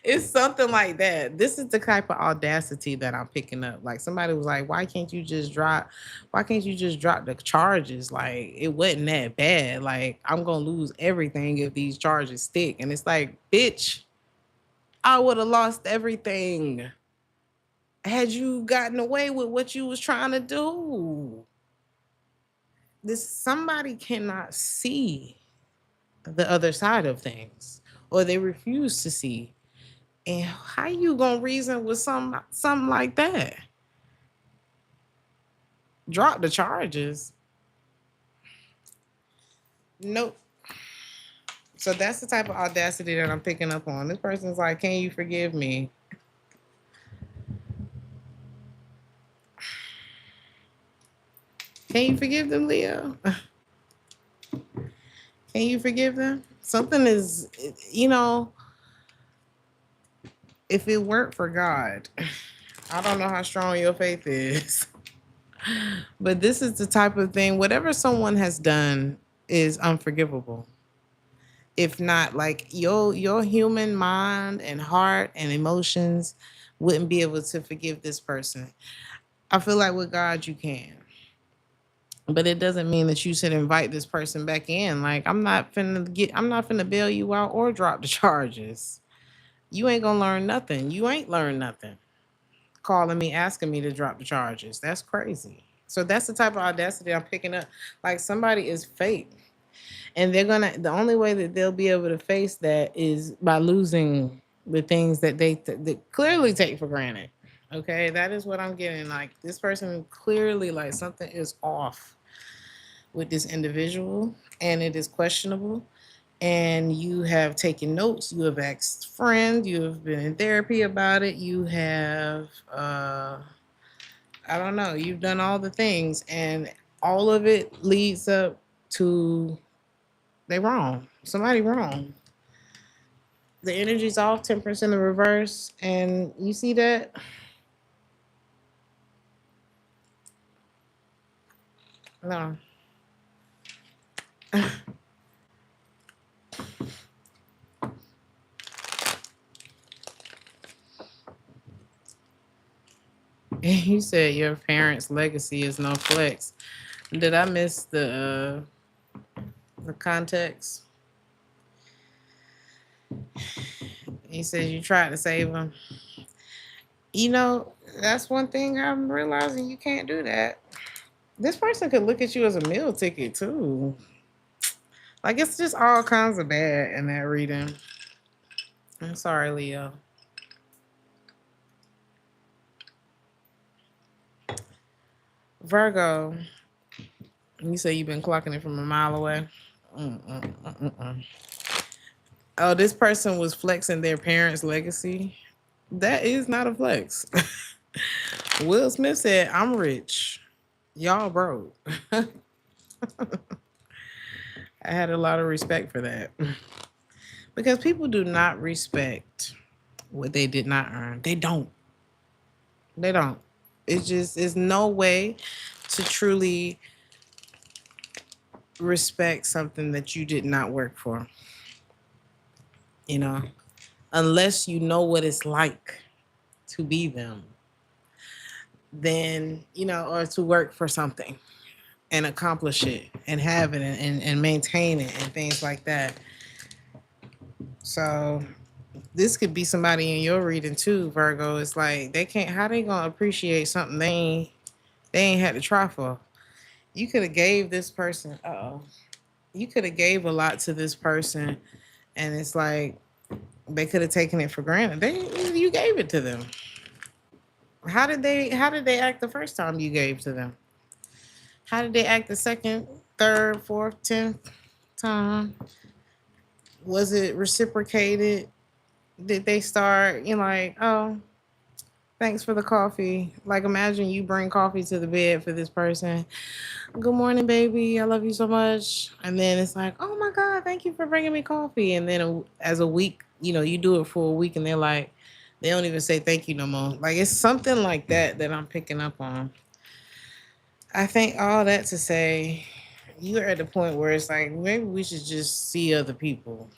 It's something like that. This is the type of audacity that I'm picking up. Like, somebody was like, why can't you just drop the charges? Like, it wasn't that bad. Like, I'm gonna lose everything if these charges stick. And it's like, bitch, I would have lost everything had you gotten away with what you was trying to do. This somebody cannot see the other side of things, or they refuse to see. And how you gonna reason with something like that? Drop the charges. Nope. So that's the type of audacity that I'm picking up on. This person's like, can you forgive me? Can you forgive them, Leo? Can you forgive them? Something is, you know, if it weren't for God, I don't know how strong your faith is. But this is the type of thing, whatever someone has done is unforgivable. If not, like, your human mind and heart and emotions wouldn't be able to forgive this person. I feel like with God you can. But it doesn't mean that you should invite this person back in. Like, I'm not finna bail you out or drop the charges. You ain't gonna learn nothing. You ain't learned nothing. Calling me, asking me to drop the charges. That's crazy. So that's the type of audacity I'm picking up. Like, somebody is fake. And the only way that they'll be able to face that is by losing the things that they clearly take for granted. Okay. That is what I'm getting. Like, this person clearly, like, something is off with this individual, and it is questionable. And you have taken notes, you have asked friends, you have been in therapy about it, you have I don't know, you've done all the things, and all of it leads up to they wrong. Somebody wrong. The energy's off, Temperance in the reverse. And you see that? No. You said your parents' legacy is no flex. Did I miss the context? He says you tried to save them. You know, that's one thing I'm realizing, you can't do that. This person could look at you as a meal ticket too. Like, it's just all kinds of bad in that reading. I'm sorry, Leo. Virgo, you say you've been clocking it from a mile away. Mm-mm-mm-mm. Oh, this person was flexing their parents' legacy. That is not a flex. Will Smith said, "I'm rich, y'all broke." I had a lot of respect for that because people do not respect what they did not earn. They don't. They don't. It's just, there's no way to truly respect something that you did not work for. You know, unless you know what it's like to be them, then, you know, or to work for something and accomplish it and have it and maintain it and things like that. So this could be somebody in your reading too, Virgo. It's like they can't, how they gonna appreciate something they ain't had to try for. You could have gave this person, you could have gave a lot to this person, and it's like they could have taken it for granted. You gave it to them. How did they act the first time you gave to them? How did they act the second, third, fourth, 10th time? Was it reciprocated? Did they start, you know, like, oh, thanks for the coffee? Like, imagine you bring coffee to the bed for this person. Good morning, baby. I love you so much. And then it's like, oh my God, thank you for bringing me coffee. And then as a week, you know, you do it for a week and they're like, they don't even say thank you no more. Like, it's something like that that I'm picking up on. I think all that to say, you're at the point where it's like, maybe we should just see other people.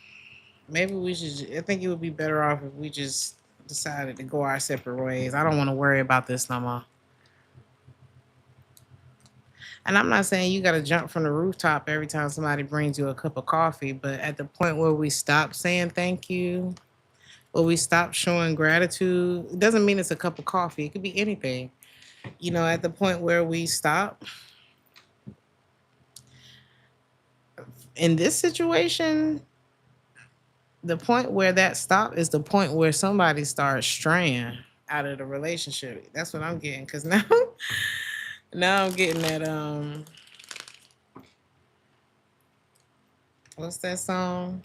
Maybe we should, I think it would be better off if we just decided to go our separate ways. I don't want to worry about this no more. And I'm not saying you got to jump from the rooftop every time somebody brings you a cup of coffee, but at the point where we stop saying thank you, or we stop showing gratitude, it doesn't mean it's a cup of coffee. It could be anything. You know, at the point where we stop, in this situation, the point where that stop is the point where somebody starts straying out of the relationship. That's what I'm getting. Cause now, now I'm getting that what's that song?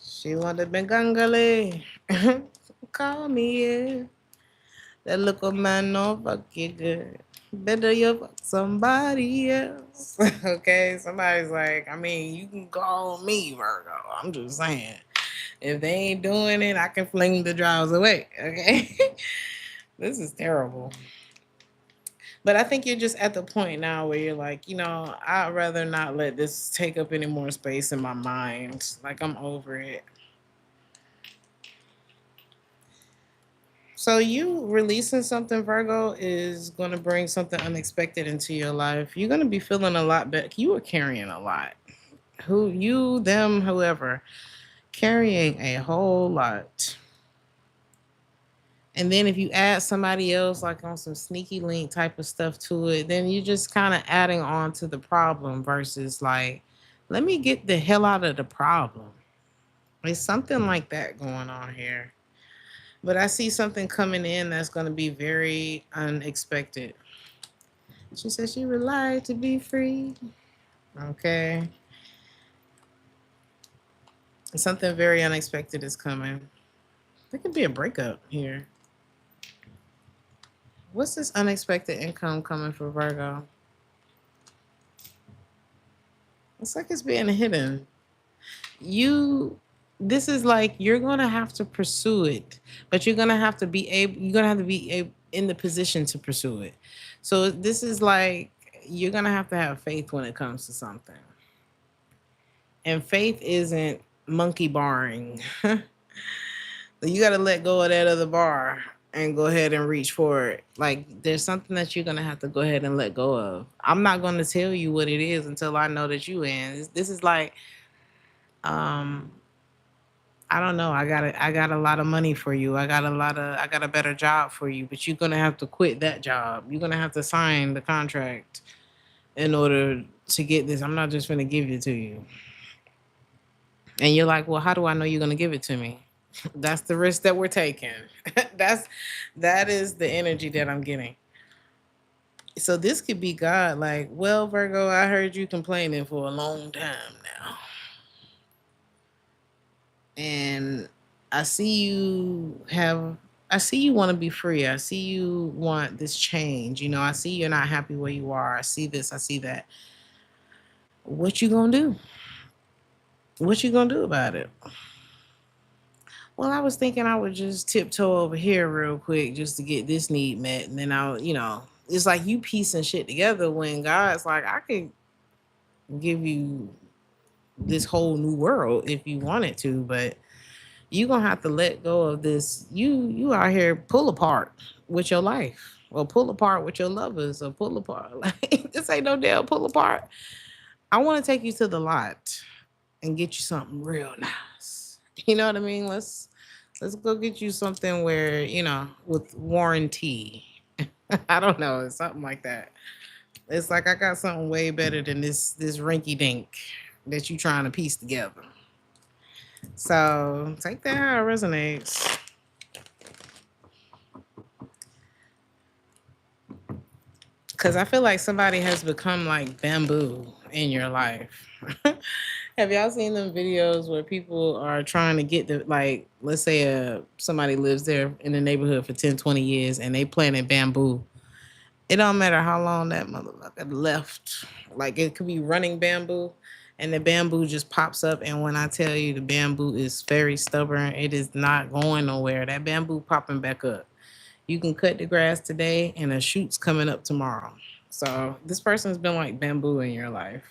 She want to Bengali. Call me, yeah. That little man no fuck you good. Better you fuck somebody else. Okay, somebody's like, I mean, you can call me Virgo. I'm just saying. If they ain't doing it, I can fling the drawers away. Okay. This is terrible. But I think you're just at the point now where you're like, you know, I'd rather not let this take up any more space in my mind. Like, I'm over it. So you releasing something, Virgo, is going to bring something unexpected into your life. You're going to be feeling a lot better. You are carrying a lot. Who you, them, whoever, carrying a whole lot. And then if you add somebody else, like on some sneaky link type of stuff to it, then you're just kind of adding on to the problem versus like, let me get the hell out of the problem. It's something like that going on here. But I see something coming in that's going to be very unexpected. She said she would like to be free. Okay. Something very unexpected is coming. There could be a breakup here. What's this unexpected income coming for Virgo? It's like it's being hidden. You this is like you're gonna have to pursue it, but you're gonna have to be able. You're gonna have to be in the position to pursue it. So this is like you're gonna have to have faith when it comes to something, and faith isn't monkey barring. You got to let go of that other bar and go ahead and reach for it. Like there's something that you're gonna have to go ahead and let go of. I'm not gonna tell you what it is until I know that you in. This is like, um, I don't know. I got a lot of money for you. I got a better job for you, but you're gonna have to quit that job. You're gonna have to sign the contract in order to get this. I'm not just gonna give it to you. And you're like, well, how do I know you're gonna give it to me? That's the risk that we're taking. That's that is the energy that I'm getting. So this could be God, like, well, Virgo, I heard you complaining for a long time now. And I see you have I see you want to be free. I see you want this change. You know, I see you're not happy where you are. I see this, I see that. What you gonna do? What you gonna do about it? Well, I was thinking I would just tiptoe over here real quick just to get this need met, and then it's like you piecing shit together when God's like, I could give you this whole new world if you wanted to, but you gonna have to let go of this. You out here pull apart with your life, or pull apart with your lovers, or pull apart. Like this ain't no damn pull apart. I want to take you to the lot and get you something real nice. You know what I mean? Let's go get you something where, with warranty. I don't know, it's something like that. It's like I got something way better than this rinky dink that you trying to piece together. So take that how it resonates. Cause I feel like somebody has become like bamboo in your life. Have y'all seen them videos where people are trying to get the, like, let's say somebody lives there in the neighborhood for 10, 20 years and they planted bamboo. It don't matter how long that motherfucker left. Like it could be running bamboo and the bamboo just pops up. And when I tell you the bamboo is very stubborn, it is not going nowhere. That bamboo popping back up. You can cut the grass today and a shoot's coming up tomorrow. So this person's been like bamboo in your life.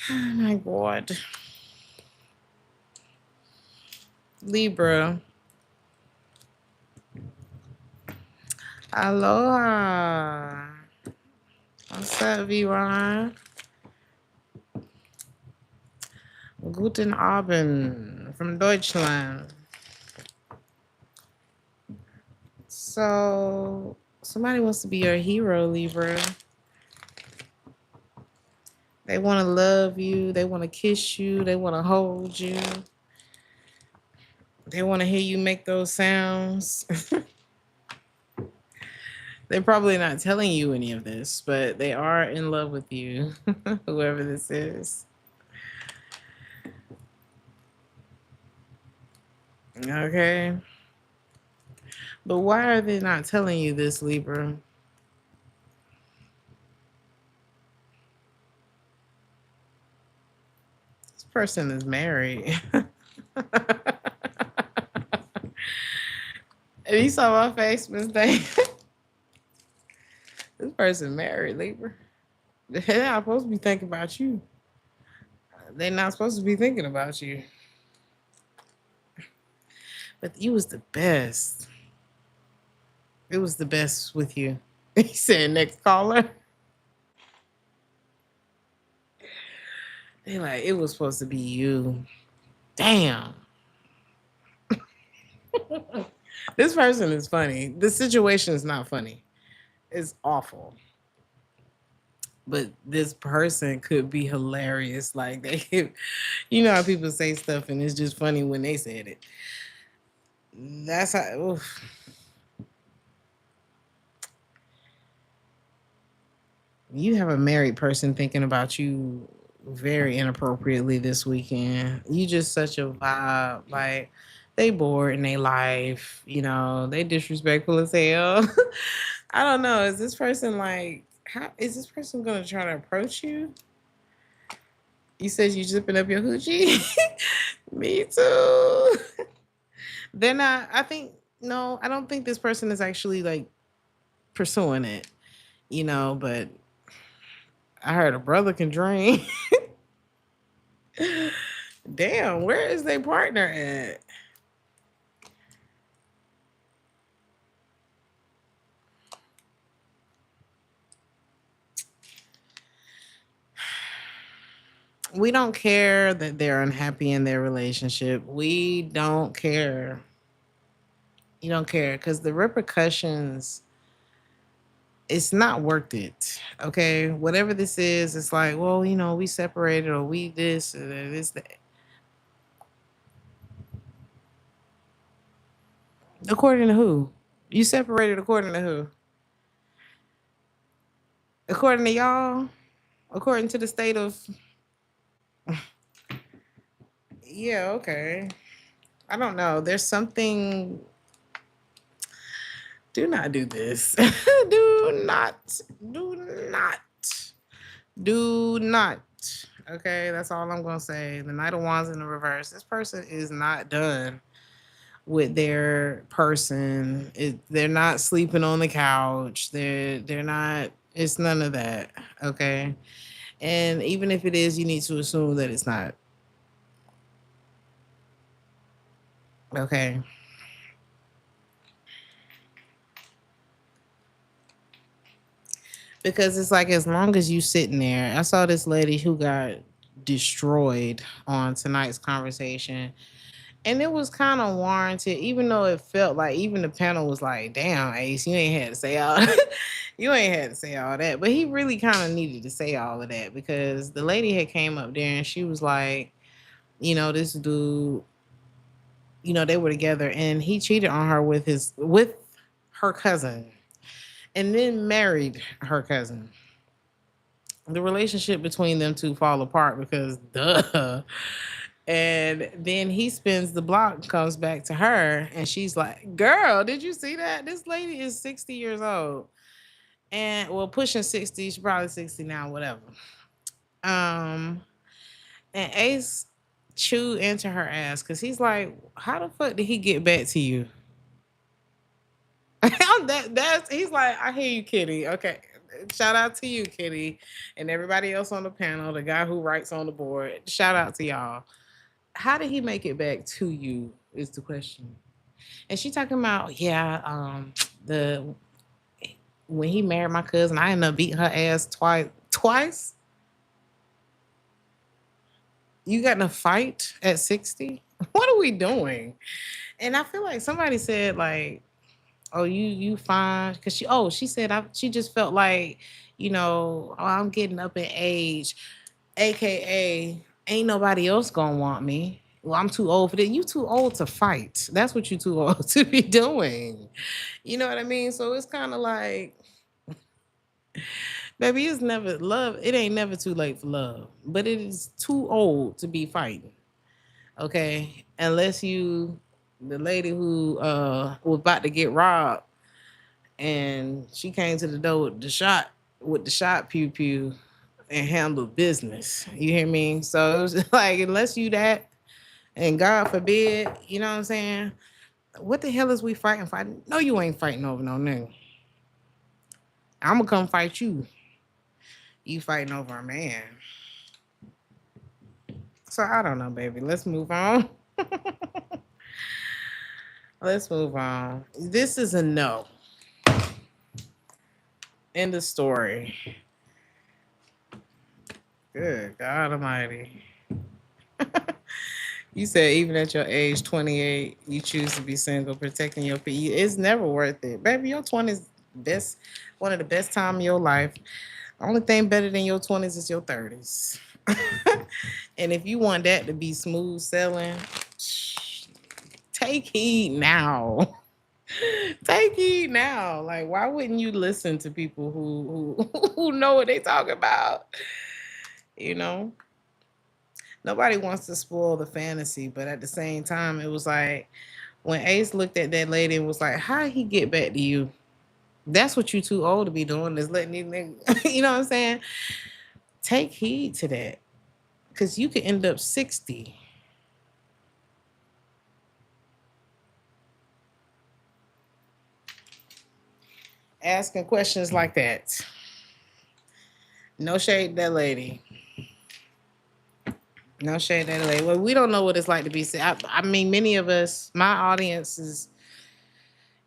Oh my God. Libra. Aloha. What's up, V-Ron? Guten Abend from Deutschland. So somebody wants to be your hero, Libra. They want to love you. They want to kiss you. They want to hold you. They want to hear you make those sounds. They're probably not telling you any of this, but they are in love with you, whoever this is. Okay. But why are they not telling you this, Libra? This person is married. And you saw my face mistake. This person married, Libra. They're not supposed to be thinking about you. They're not supposed to be thinking about you. But you was the best. It was the best with you. He said, next caller. They like, it was supposed to be you. Damn. This person is funny. The situation is not funny. It's awful. But this person could be hilarious. Like they could, you know how people say stuff and it's just funny when they said it. That's how. Oof. You have a married person thinking about you very inappropriately this weekend. You just such a vibe. Like they bored in their life. They disrespectful as hell. I don't know. Is this person like? How is this person gonna try to approach you? You said you zipping up your hoochie? Me too. They're not, I think, no, I don't think this person is actually like pursuing it, but I heard a brother can drain. Damn, where is their partner at? We don't care that they're unhappy in their relationship. We don't care. You don't care because the repercussions, it's not worth it. Okay. Whatever this is, it's like, well, we separated or we this or this, that. According to who? You separated according to who? According to y'all? According to the state of. Yeah, okay. I don't know. There's something. Do not do this. Do not. Do not. Do not. Okay, that's all I'm going to say. The Knight of Wands in the reverse. This person is not done with their person. They're not sleeping on the couch. They're not. It's none of that. Okay, and even if it is, you need to assume that it's not. Okay. Because it's like as long as you sitting there, I saw this lady who got destroyed on tonight's conversation. And it was kind of warranted, even though it felt like even the panel was like, damn, Ace, you ain't had to say all you ain't had to say all that. But he really kind of needed to say all of that because the lady had came up there and she was like, this dude, they were together and he cheated on her with her cousin and then married her cousin. The relationship between them two fall apart because duh. And then he spins the block, comes back to her, and she's like, girl, did you see that? This lady is 60 years old. And well, pushing 60, she's probably 60 now, whatever. And Ace chewed into her ass because he's like, how the fuck did he get back to you? He's like, I hear you, Kitty. Okay. Shout out to you, Kitty, and everybody else on the panel, the guy who writes on the board. Shout out to y'all. How did he make it back to you is the question. And she talking about, the when he married my cousin, I ended up beating her ass twice. You got in a fight at 60? What are we doing? And I feel like somebody said like, oh, you fine. Cause she said she just felt like, I'm getting up in age, AKA ain't nobody else gonna want me. Well, I'm too old for that. You too old to fight. That's what you too old to be doing. You know what I mean? So it's kind of like, baby, it's never love. It ain't never too late for love, but it is too old to be fighting. Okay, unless you, the lady who was about to get robbed, and she came to the door with the shot pew pew, and handled business. You hear me? So it was like, unless you that. And God forbid, you know what I'm saying? What the hell is we fighting? No, you ain't fighting over no nigga. I'm gonna come fight you. You fighting over a man. So I don't know, baby. Let's move on. Let's move on. This is a no. End of story. Good God Almighty. You said even at your age 28, you choose to be single, protecting your peace. It's never worth it. Baby, your 20s best, one of the best time of your life. Only thing better than your 20s is your 30s. And if you want that to be smooth sailing, take heed now. Take heed now. Like, why wouldn't you listen to people who know what they talk about? Nobody wants to spoil the fantasy, but at the same time, it was like when Ace looked at that lady and was like, how he get back to you? That's what you too old to be doing, is letting these niggas, you know what I'm saying? Take heed to that. Because you could end up 60. Asking questions like that. No shade to that lady. No shade to that lady. Well, we don't know what it's like to be sick. I mean, many of us, my audience is,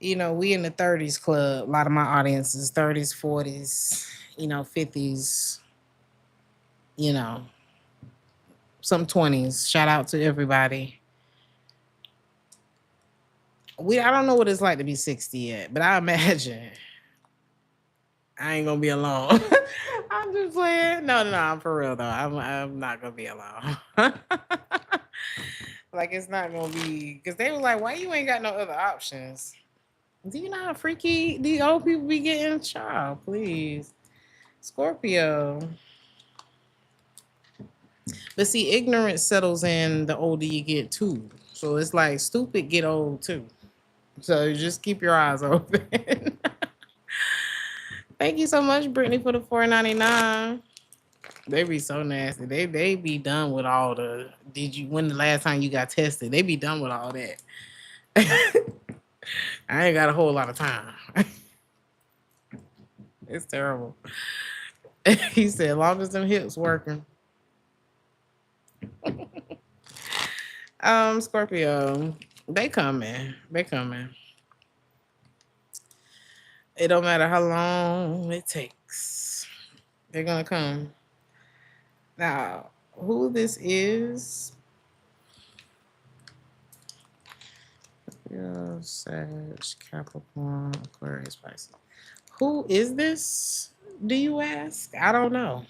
we in the 30s club. A lot of my audience is 30s, 40s, 50s, some 20s. Shout out to everybody. I don't know what it's like to be 60 yet, but I imagine I ain't gonna be alone. I'm just playing. No, I'm for real though. I'm not gonna be alone. Like it's not gonna be because they were like, why you ain't got no other options? Do you know how freaky these old people be getting? Child, please. Scorpio. But see, ignorance settles in the older you get too. So it's like stupid get old too. So just keep your eyes open. Thank you so much, Brittany, for the $4.99. They be so nasty. They be done with all the. When the last time you got tested? They be done with all that. I ain't got a whole lot of time. It's terrible. He said, long as them hips working. Scorpio, they coming. They coming. It don't matter how long it takes. They're gonna come. Now, who this is? Sag, Capricorn, Aquarius, Pisces. Who is this? Do you ask? I don't know.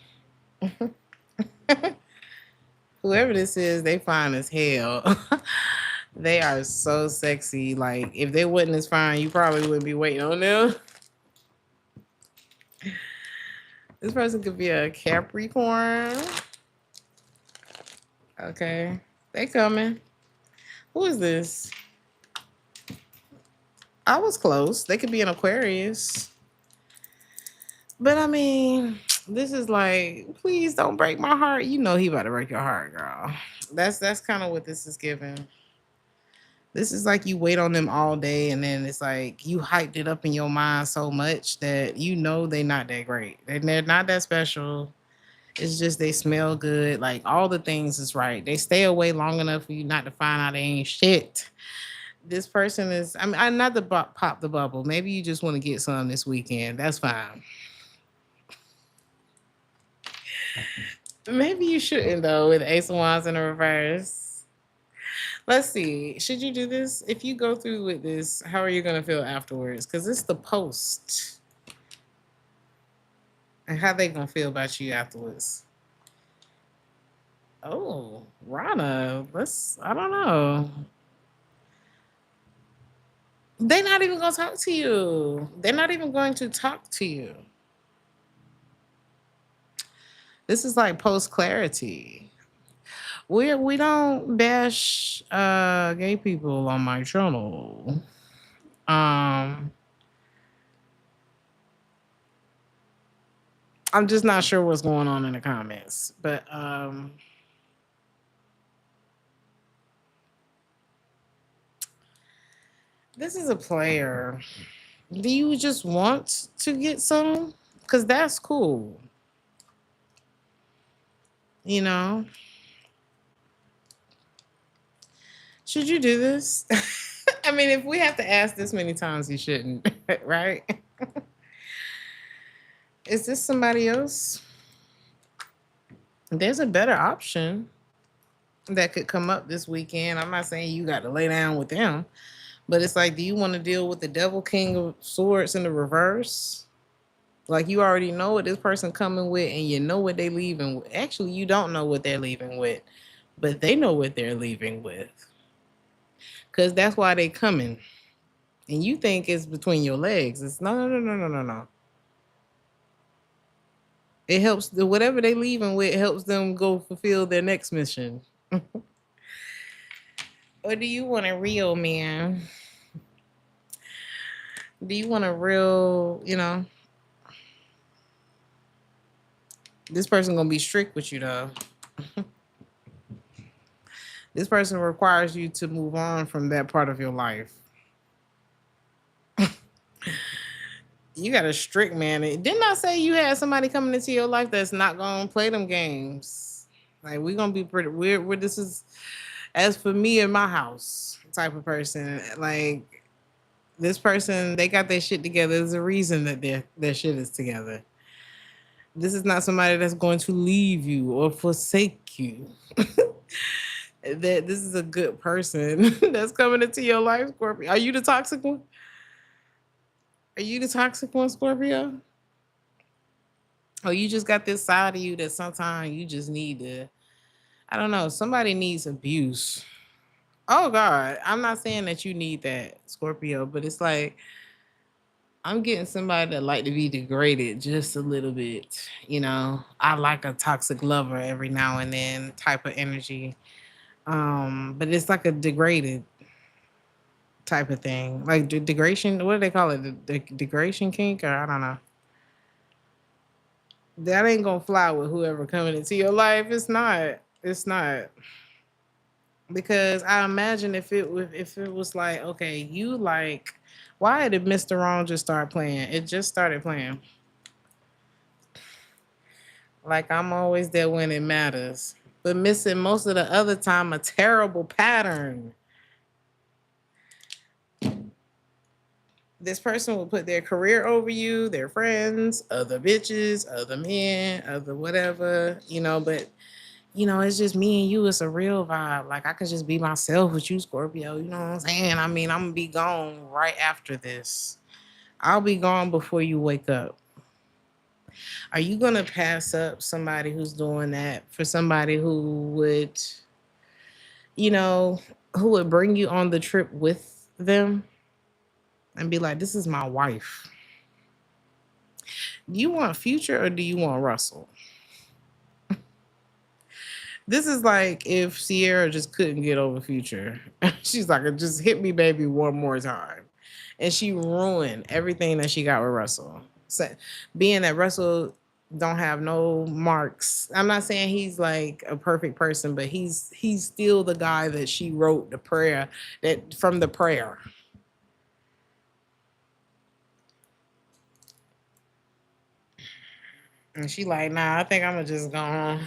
Whoever this is, they fine as hell. They are so sexy. Like, if they wasn't as fine, you probably wouldn't be waiting on them. This person could be a Capricorn. Okay. They coming. Who is this? I was close. They could be an Aquarius. But I mean, this is like, please don't break my heart. You know he about to break your heart, girl. That's kind of what this is giving. This is like you wait on them all day, and then it's like you hyped it up in your mind so much that you know they're not that great. They're not that special. It's just they smell good. Like all the things is right. They stay away long enough for you not to find out they ain't shit. This person is, I'm not to pop the bubble. Maybe you just want to get some this weekend. That's fine. Maybe you shouldn't though with Ace of Wands in the reverse. Let's see. Should you do this? If you go through with this, how are you going to feel afterwards? Because it's the post. And how they going to feel about you afterwards? Oh, Rana. I don't know. They're not even going to talk to you. They're not even going to talk to you. This is like post clarity. We don't bash gay people on my channel. I'm just not sure what's going on in the comments, but this is a player. Do you just want to get some? Because that's cool. You know? Should you do this? I mean, if we have to ask this many times, you shouldn't, right? Is this somebody else? There's a better option that could come up this weekend. I'm not saying you got to lay down with them, but it's like, do you want to deal with the Devil King of Swords in the reverse? Like you already know what this person coming with, and you know what they leaving with. Actually, you don't know what they're leaving with, but they know what they're leaving with. Because that's why they coming. And you think it's between your legs. It's no. It helps, whatever they leaving with helps them go fulfill their next mission. Or do you want a real man? Do you want a real, this person gonna be strict with you though. This person requires you to move on from that part of your life. You got a strict man. Didn't I say you had somebody coming into your life that's not gonna play them games? Like, we're gonna be pretty weird. This is, as for me in my house type of person. Like, this person, they got their shit together. There's a reason that their shit is together. This is not somebody that's going to leave you or forsake you. That this is a good person that's coming into your life, Scorpio. Are you the toxic one? Are you the toxic one, Scorpio? Or you just got this side of you that sometimes you just need to, I don't know, somebody needs abuse. Oh God, I'm not saying that you need that, Scorpio, but it's like, I'm getting somebody that like to be degraded just a little bit. You know, I like a toxic lover every now and then type of energy. But it's like a degraded type of thing, like degradation. What do they call it? The degradation kink, or I don't know. That ain't gonna fly with whoever coming into your life. It's not. It's not. Because I imagine if it was like, okay, you like, why did Mr. Wrong just start playing? It just started playing. Like, I'm always there when it matters, but missing most of the other time a terrible pattern. This person will put their career over you, their friends, other bitches, other men, other whatever, you know, but you know, it's just me and you. It's a real vibe. Like, I could just be myself with you, Scorpio. You know what I'm saying? I mean, I'm gonna be gone right after this. I'll be gone before you wake up. Are you gonna pass up somebody who's doing that for somebody who would, you know, who would bring you on the trip with them and be like, this is my wife? Do you want Future or do you want Russell? This is like if Sierra just couldn't get over Future. She's like, just hit me, baby, one more time. And she ruined everything that she got with Russell. So, being that Russell don't have no marks. I'm not saying he's like a perfect person, but he's still the guy that she wrote the prayer that from the prayer. And she like, nah, I think I'm gonna just go on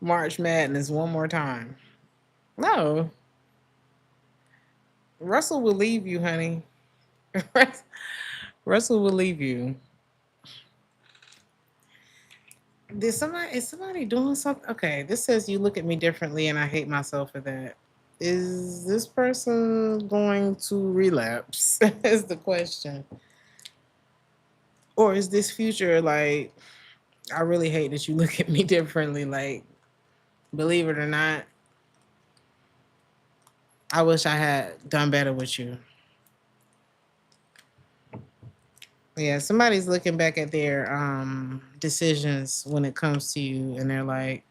March Madness one more time. No, Russell will leave you, honey. Russell will leave you. Is somebody doing something? Okay, this says you look at me differently and I hate myself for that. Is this person going to relapse? Is the question. Or is this Future like, I really hate that you look at me differently. Like, believe it or not, I wish I had done better with you. Yeah, somebody's looking back at their decisions when it comes to you and they're like,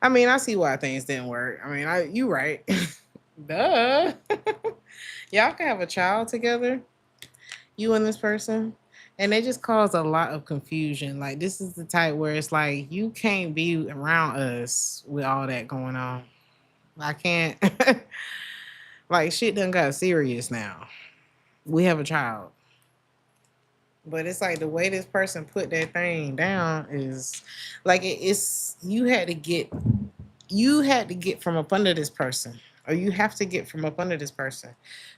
I mean, I see why things didn't work. I mean, you right. Duh. Y'all can have a child together, you and this person, and they just cause a lot of confusion. Like, this is the type where it's like, you can't be around us with all that going on. I can't. Like, shit done got serious now. We have a child. But it's like the way this person put that thing down is like, it's you had to get from up under this person, or you have to get from up under this person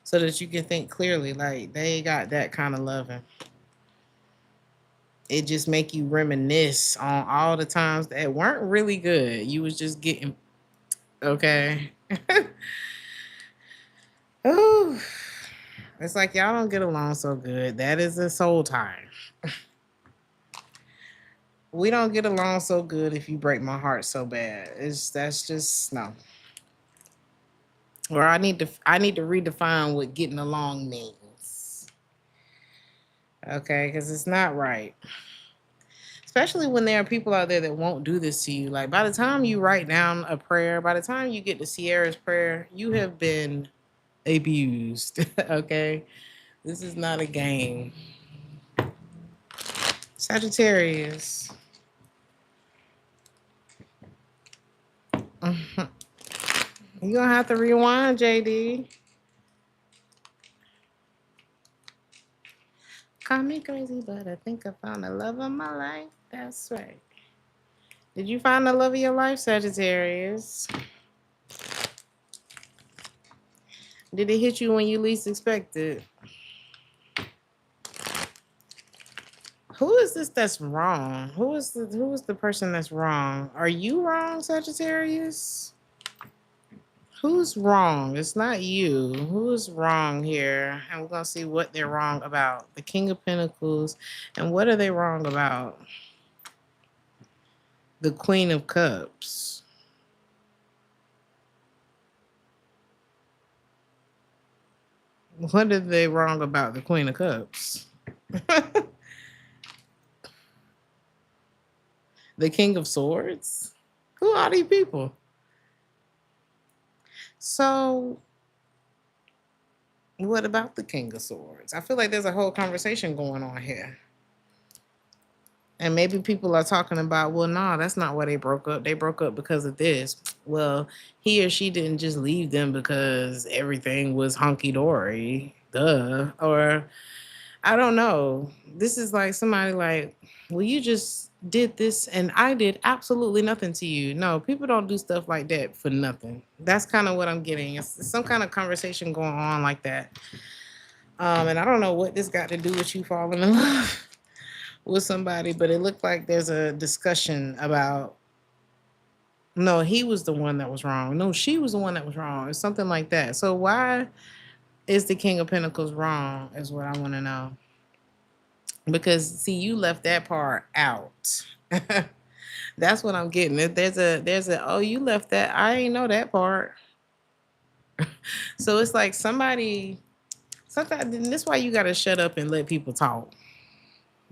so that you can think clearly. Like, they got that kind of loving. It just make you reminisce on all the times that weren't really good. You was just getting okay. Ooh. It's like y'all don't get along so good. That is a soul tie. We don't get along so good if you break my heart so bad. That's just no. Or I need to redefine what getting along means. Okay, because it's not right. Especially when there are people out there that won't do this to you. Like, by the time you write down a prayer, by the time you get to Sierra's prayer, you have been abused. Okay? This is not a game. Sagittarius. You're gonna have to rewind, JD. Call me crazy, but I think I found the love of my life. That's right. Did you find the love of your life, Sagittarius? Did it hit you when you least expected? Who is this that's wrong? Who is the person that's wrong? Are you wrong, Sagittarius? Who's wrong? It's not you. Who's wrong here? And we're gonna see what they're wrong about. The King of Pentacles, and what are they wrong about? The Queen of Cups. What are they wrong about the Queen of Cups? The King of Swords? Who are these people? So, what about the King of Swords? I feel like there's a whole conversation going on here. And maybe people are talking about, well, no, that's not why they broke up. They broke up because of this. Well, he or she didn't just leave them because everything was hunky dory. Duh. Or I don't know. This is like somebody like, well, you just did this and I did absolutely nothing to you. No, people don't do stuff like that for nothing. That's kind of what I'm getting. It's some kind of conversation going on like that. And I don't know what this got to do with you falling in love with somebody, but it looked like there's a discussion about, no, he was the one that was wrong. No, she was the one that was wrong. Or something like that. So why is the King of Pentacles wrong is what I want to know. Because see, you left that part out. That's what I'm getting. There's a oh, you left that. I ain't know that part. So it's like sometimes this is why you gotta shut up and let people talk.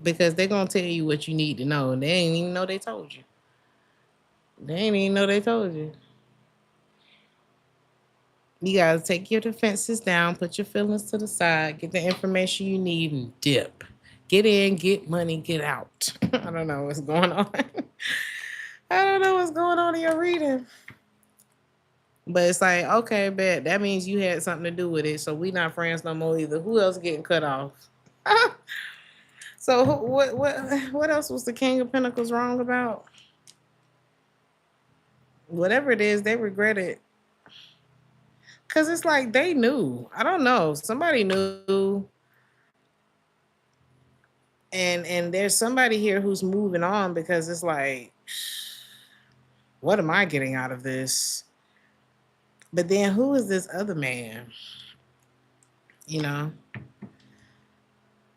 Because they're gonna tell you what you need to know, and they ain't even know they told you. They ain't even know they told you. You gotta take your defenses down, put your feelings to the side, get the information you need, and dip. Get in, get money, get out. I don't know what's going on. I don't know what's going on in your reading. But it's like, okay, bet that means you had something to do with it. So we not friends no more either. Who else getting cut off? So what else was the King of Pentacles wrong about? Whatever it is, they regret it. Cause it's like they knew. I don't know. Somebody knew. And there's somebody here who's moving on because it's like, what am I getting out of this? But then who is this other man? You know?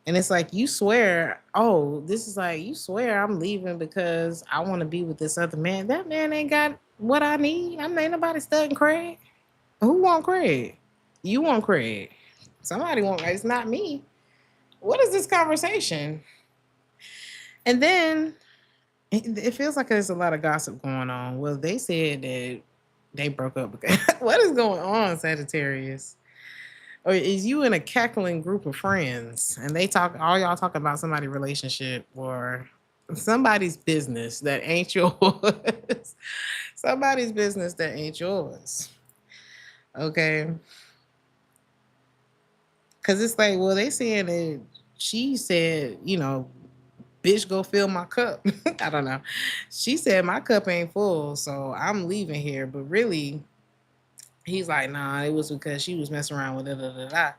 And it's like you swear, oh, this is like you swear I'm leaving because I want to be with this other man. That man ain't got what I need. I mean, ain't nobody studying Craig. Who want Craig? You want Craig. Somebody want. It's not me. What is this conversation? And then it feels like there's a lot of gossip going on. Well, they said that they broke up. What is going on, Sagittarius? Or is you in a cackling group of friends and they talk, all y'all talk about somebody's relationship or somebody's business that ain't yours? Somebody's business that ain't yours. Okay. Cause it's like, well, they saying that she said, bitch, go fill my cup. I don't know. She said my cup ain't full, so I'm leaving here. But really, he's like, nah, it was because she was messing around with da da da da.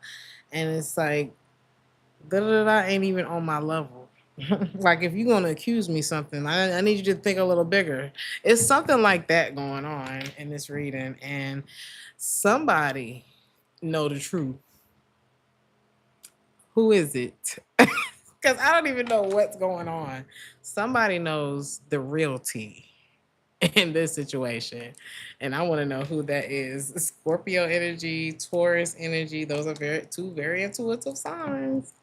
And it's like, da da da ain't even on my level. Like, if you're gonna accuse me something, I need you to think a little bigger. It's something like that going on in this reading, and somebody know the truth. Who is it? Because I don't even know what's going on. Somebody knows the real tea in this situation. And I want to know who that is. Scorpio energy, Taurus energy. Those are two very intuitive signs.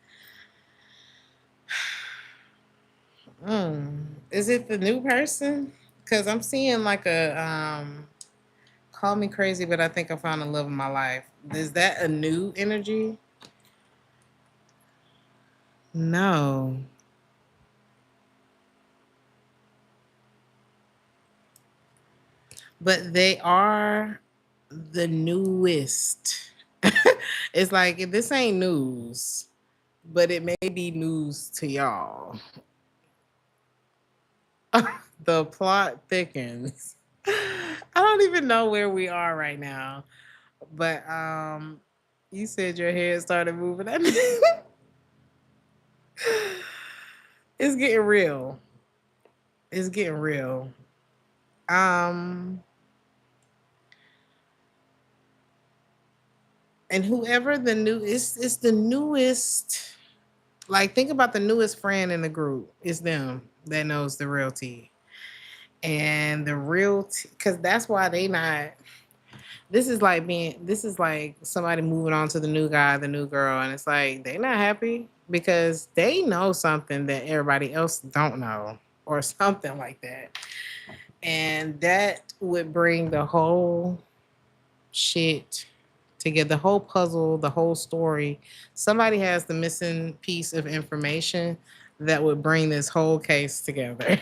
Is it the new person? Because I'm seeing like a call me crazy, but I think I found the love of my life. Is that a new energy? No. but they are the newest. It's like this ain't news, but it may be news to y'all. The plot thickens. I don't even know where we are right now, but you said your head started moving. It's getting real. It's getting real. Um, and whoever the new is the newest. Like, think about the newest friend in the group. It's them that knows the real tea. And the real tea, because that's why they not. This is like somebody moving on to the new guy, the new girl, and it's like they not happy because they know something that everybody else don't know, or something like that. And that would bring the whole shit together, the whole puzzle, the whole story. Somebody has the missing piece of information that would bring this whole case together.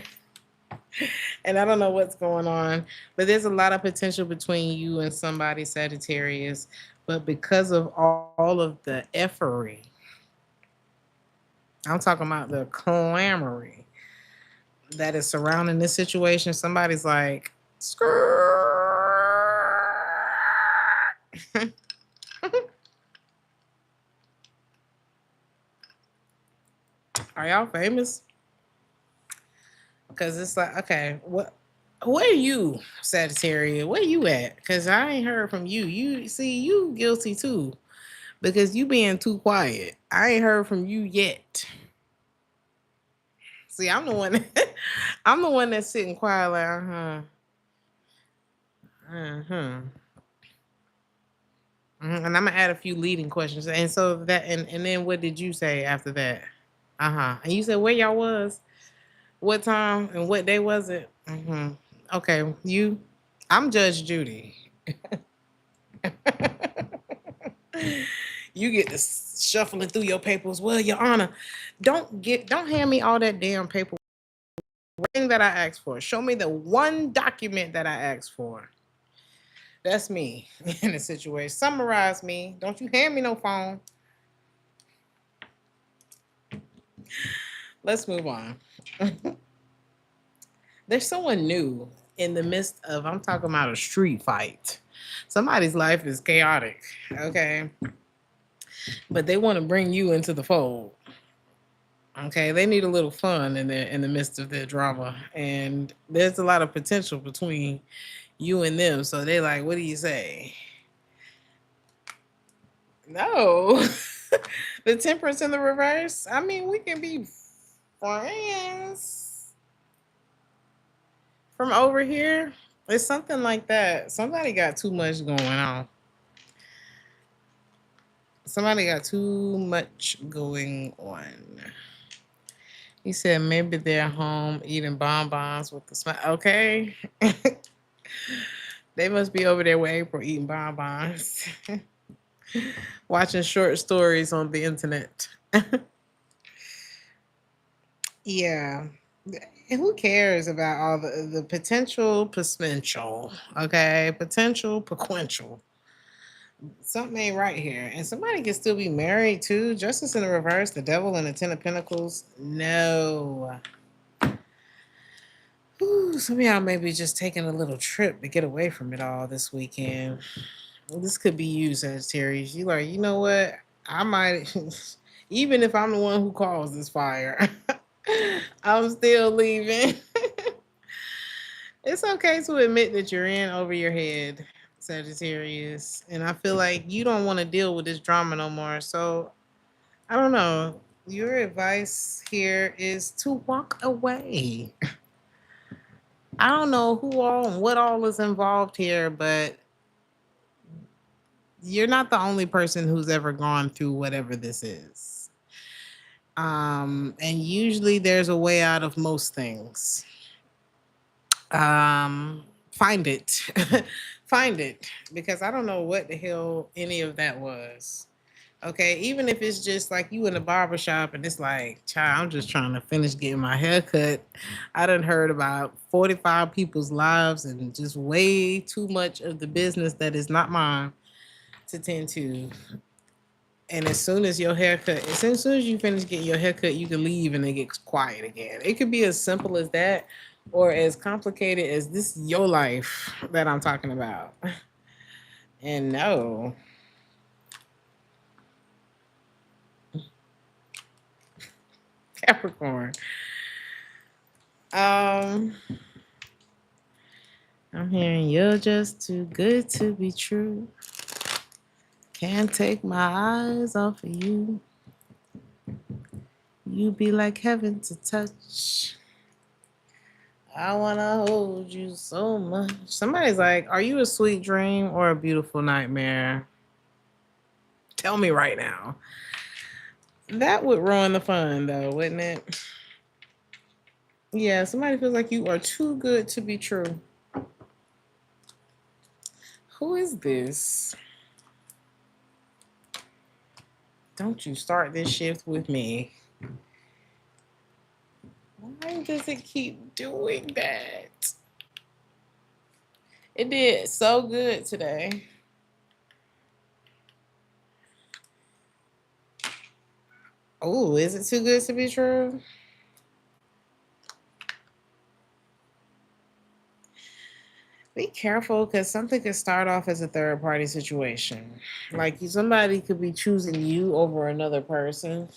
And I don't know what's going on, but there's a lot of potential between you and somebody, Sagittarius. But because of all of the effery, I'm talking about the clamory that is surrounding this situation, somebody's like, are y'all famous? Because it's like, okay, where are you, Sagittarius? Where you at? Because I ain't heard from you. You see, you guilty too. Because you being too quiet. I ain't heard from you yet. See, I'm the one I'm the one that's sitting quiet like, uh-huh. Uh-huh. And I'm gonna add a few leading questions. And so that and then what did you say after that? Uh-huh. And you said where y'all was, what time and what day was it? Okay, I'm Judge Judy. You get to shuffling through your papers. Well, Your Honor, don't hand me all that damn paper thing that I asked for. Show me the one document that I asked for. That's me in a situation. Summarize me. Don't you hand me no phone. Let's move on. There's someone new in the midst of, I'm talking about a street fight. Somebody's life is chaotic, okay? But they want to bring you into the fold. Okay, they need a little fun in the midst of their drama, and there's a lot of potential between you and them. So they like, what do you say? No, the Temperance in the reverse. I mean, we can be friends from over here. It's something like that. Somebody got too much going on. Somebody got too much going on. He said maybe they're home eating bonbons with the smile. Okay. They must be over there with April eating bonbons. Watching short stories on the internet. Yeah. And who cares about all the potential, okay? Potential, sequential. Something ain't right here. And somebody can still be married too. Justice in the reverse, the devil and the Ten of Pentacles. No. Ooh, some of y'all may be just taking a little trip to get away from it all this weekend. This could be you, Sagittarius. You like, you know what? I might, even if I'm the one who caused this fire, I'm still leaving. It's okay to admit that you're in over your head, Sagittarius. And I feel like you don't want to deal with this drama no more. So I don't know. Your advice here is to walk away. I don't know who all and what all is involved here, but you're not the only person who's ever gone through whatever this is. And usually there's a way out of most things. Find it. Find it. Because I don't know what the hell any of that was. Okay, even if it's just like you in a barber shop and it's like, child, I'm just trying to finish getting my hair cut. I done heard about 45 people's lives and just way too much of the business that is not mine to tend to. And as soon as your haircut, as soon as you finish getting your haircut, you can leave and it gets quiet again. It could be as simple as that or as complicated as this is your life that I'm talking about. And no. Capricorn. Um, I'm hearing you're just too good to be true. Can't take my eyes off of you. You be like heaven to touch. I wanna hold you so much. Somebody's like, are you a sweet dream or a beautiful nightmare? Tell me right now. That would ruin the fun though, wouldn't it? Yeah, somebody feels like you are too good to be true. Who is this? Don't you start this shift with me. Why does it keep doing that? It did so good today. Oh, is it too good to be true? Be careful because something could start off as a third party situation. Like somebody could be choosing you over another person.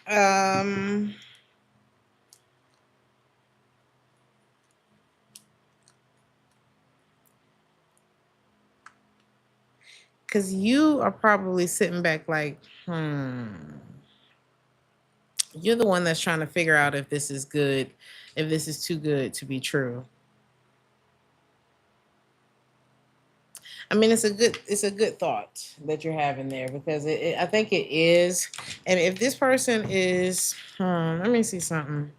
Um, because you are probably sitting back like, you're the one that's trying to figure out if this is good, if this is too good to be true. I mean, it's a good thought that you're having there because I think it is. And if this person is, let me see something.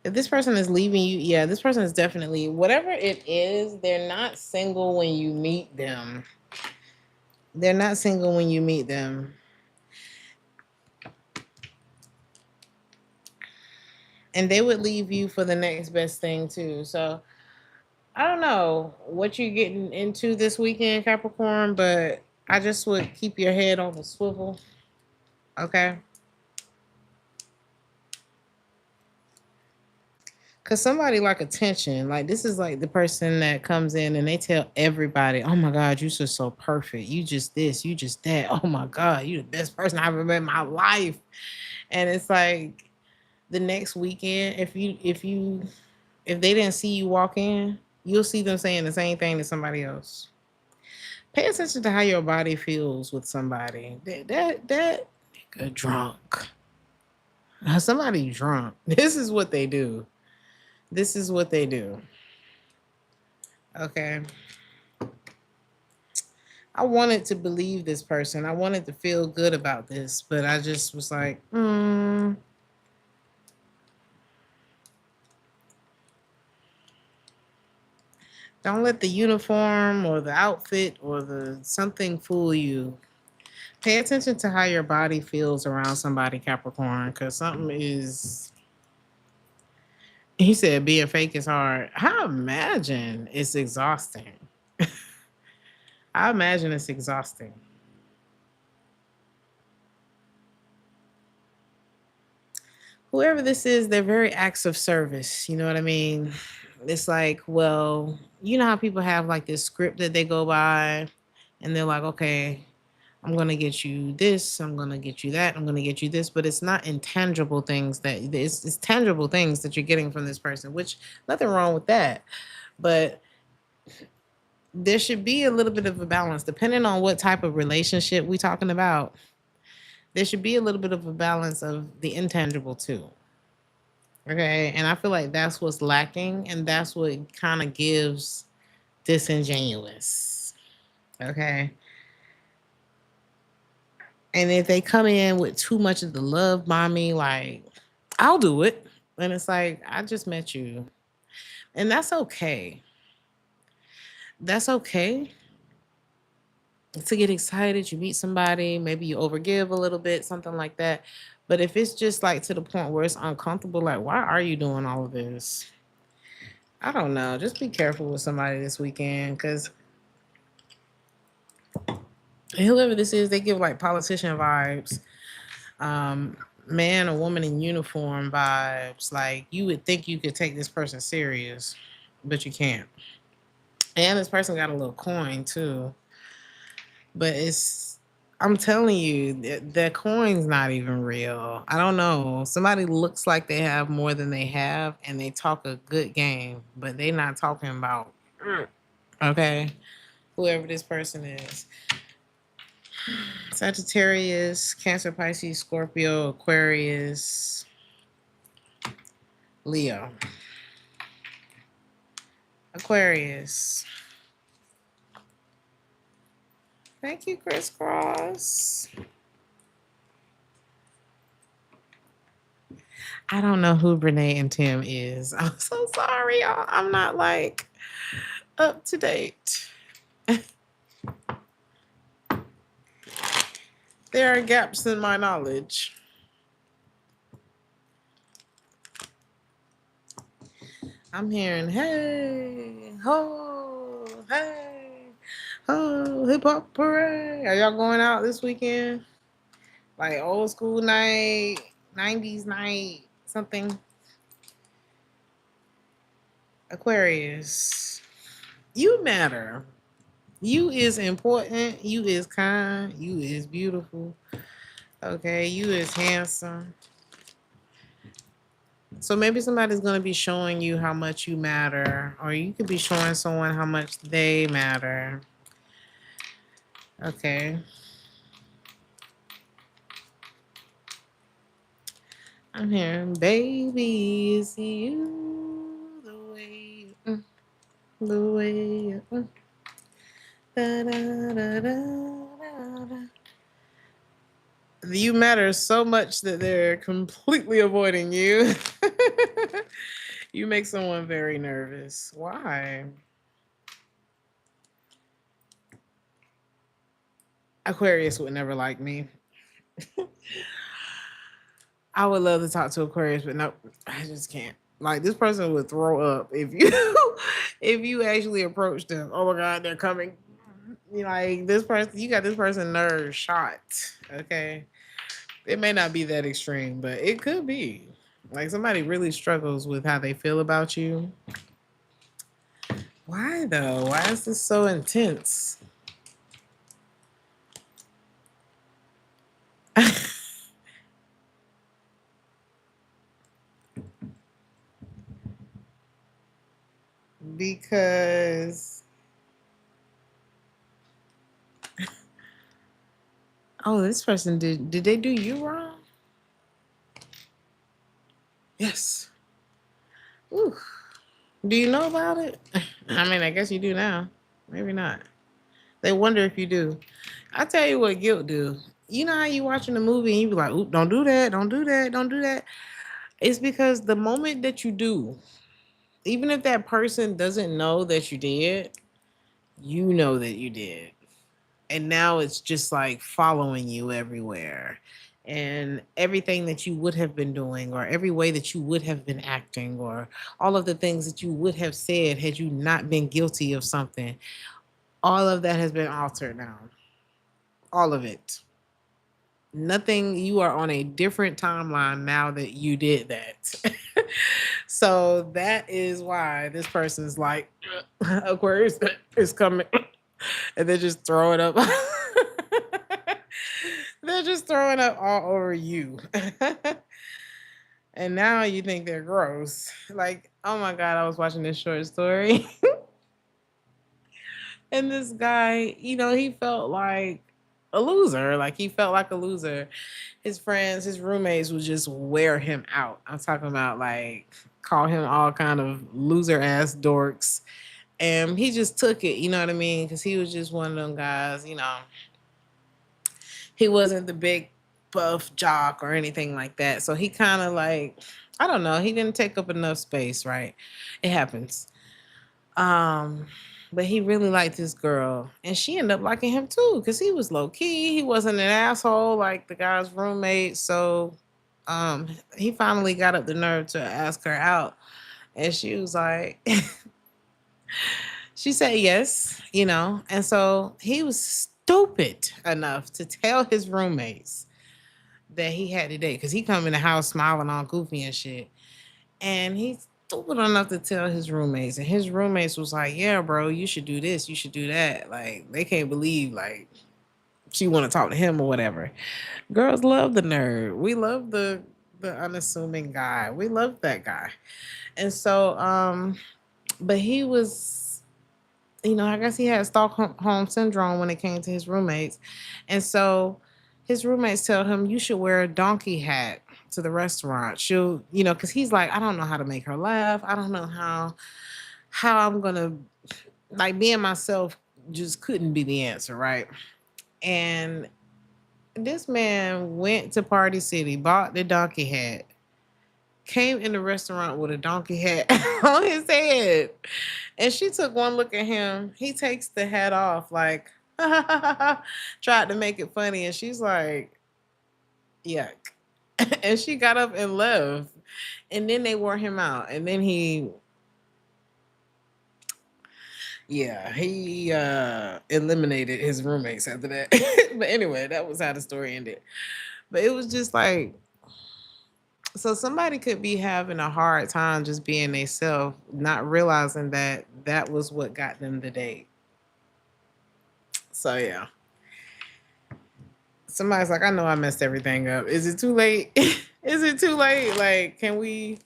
If this person is leaving you, yeah, this person is definitely, whatever it is, they're not single when you meet them. They're not single when you meet them. And they would leave you for the next best thing too. So I don't know what you're getting into this weekend, Capricorn, but I just would keep your head on the swivel. Okay. Cause somebody like attention, like this is like the person that comes in and they tell everybody, "Oh my God, you're just so perfect. You just this, you just that. Oh my God, you the best person I've ever met in my life." And it's like the next weekend, if they didn't see you walk in, you'll see them saying the same thing to somebody else. Pay attention to how your body feels with somebody. That nigga drunk. Somebody drunk. This is what they do. This is what they do. Okay. I wanted to believe this person. I wanted to feel good about this, but I just was like, Don't let the uniform or the outfit or the something fool you. Pay attention to how your body feels around somebody, Capricorn, because something is. He said being fake is hard. I imagine it's exhausting. I imagine it's exhausting. Whoever this is, they're very acts of service. You know what I mean? It's like, well, you know how people have like this script that they go by and they're like, okay, I'm going to get you this, I'm going to get you that, I'm going to get you this, but it's not intangible things that it's tangible things that you're getting from this person, which nothing wrong with that. But there should be a little bit of a balance depending on what type of relationship we're talking about. there should be a little bit of a balance of the intangible too. Okay. And I feel like that's what's lacking. And that's what kind of gives disingenuous. Okay. And if they come in with too much of the love mommy, like, I'll do it. And it's like, I just met you. And that's okay. That's okay to get excited. You meet somebody, maybe you overgive a little bit, something like that. But if it's just like to the point where it's uncomfortable, like, why are you doing all of this? I don't know. Just be careful with somebody this weekend, because whoever this is, they give like politician vibes, um, man or woman in uniform vibes. Like, you would think you could take this person serious, but you can't. And this person got a little coin too. But I'm telling you, the coin's not even real. I don't know. Somebody looks like they have more than they have, and they talk a good game, but they not talking about, okay, whoever this person is. Sagittarius, Cancer, Pisces, Scorpio, Aquarius, Leo. Aquarius. Thank you, Crisscross. I don't know who Renee and Tim is. I'm so sorry, y'all. I'm not like up to date. There are gaps in my knowledge. I'm hearing, hey, ho, hey, ho, hip hop parade. Are y'all going out this weekend? Like old school night, 90s night, something? Aquarius, you matter. You is important. You is kind. You is beautiful. Okay, you is handsome. So maybe somebody's going to be showing you how much you matter, or you could be showing someone how much they matter. Okay. I'm hearing, baby, it's you, the way, the way, da, da, da, da, da. You matter so much that they're completely avoiding you. You make someone very nervous. Why? Aquarius would never like me. I would love to talk to Aquarius, but no, I just can't. Like, this person would throw up if you if you actually approach them. Oh my God, they're coming. You like, this person, you got this person nerve shot. Okay. It may not be that extreme, but it could be. Like, somebody really struggles with how they feel about you. Why though? Why is this so intense? Because, oh, this person did they do you wrong? Yes. Ooh. Do you know about it? I mean, I guess you do now. Maybe not. They wonder if you do. I tell you what guilt do. You know how you watching a movie and you be like, "Oop, don't do that, don't do that, don't do that." It's because the moment that you do, even if that person doesn't know that you know that you did. And now it's just like following you everywhere. And everything that you would have been doing, or every way that you would have been acting, or all of the things that you would have said had you not been guilty of something, all of that has been altered now. All of it. Nothing, you are on a different timeline now that you did that. So that is why this person's like, Aquarius is coming. And they're just throwing up. They're just throwing up all over you. And now you think they're gross. Like, oh my God, I was watching this short story. And this guy, he felt like a loser. Like he felt like a loser. His friends, his roommates would just wear him out. I'm talking about like call him all kind of loser ass dorks. And he just took it, you know what I mean? Because he was just one of them guys, you know. He wasn't the big buff jock or anything like that. So he kind of like, I don't know, he didn't take up enough space, right? It happens. Um, but he really liked this girl, and she ended up liking him too, because he was low key. He wasn't an asshole like the guy's roommate. So he finally got up the nerve to ask her out, and she was like, she said yes, you know. And so he was stupid enough to tell his roommates that he had to date, because he come in the house smiling all goofy and shit. And he's stupid enough to tell his roommates. And his roommates was like, yeah, bro, you should do this. You should do that. Like, they can't believe, like, she want to talk to him or whatever. Girls love the nerd. We love the unassuming guy. We love that guy. And so, but he was, you know, I guess he had Stockholm syndrome when it came to his roommates. And so his roommates tell him, you should wear a donkey hat to the restaurant. She'll, you know, because he's like, I don't know how to make her laugh. I don't know how I'm gonna, like, being myself just couldn't be the answer, right? And this man went to Party City, bought the donkey hat, came in the restaurant with a donkey hat on his head. And she took one look at him. He takes the hat off, like, tried to make it funny. And she's like, yuck. And she got up and left. And then they wore him out. And then he eliminated his roommates after that. But anyway, that was how the story ended. But it was just like, so somebody could be having a hard time just being themselves, not realizing that that was what got them the date. So yeah. Somebody's like, I know I messed everything up. Is it too late? Is it too late? Like, can we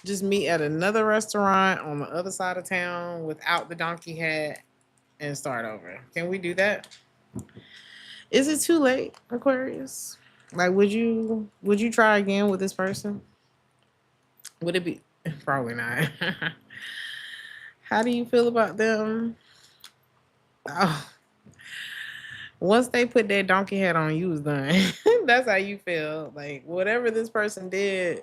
just meet at another restaurant on the other side of town without the donkey hat and start over? Can we do that? Is it too late, Aquarius? Like, would you try again with this person? Would it be? Probably not. How do you feel about them? Oh, once they put that donkey hat on, you was done. That's how you feel. Like, whatever this person did,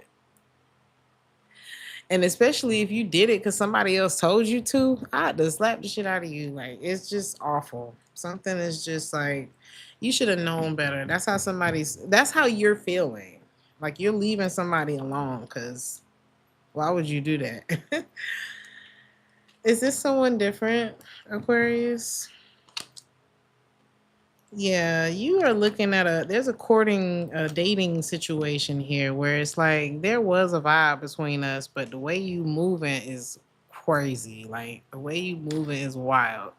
and especially if you did it because somebody else told you to, I'd just slap the shit out of you. Like, it's just awful. Something is just like, you should have known better. That's how you're feeling. Like, you're leaving somebody alone, because why would you do that? Is this someone different, Aquarius? Yeah, you are looking at there's a dating situation here where it's like there was a vibe between us, but the way you moving is crazy. Like, the way you moving is wild.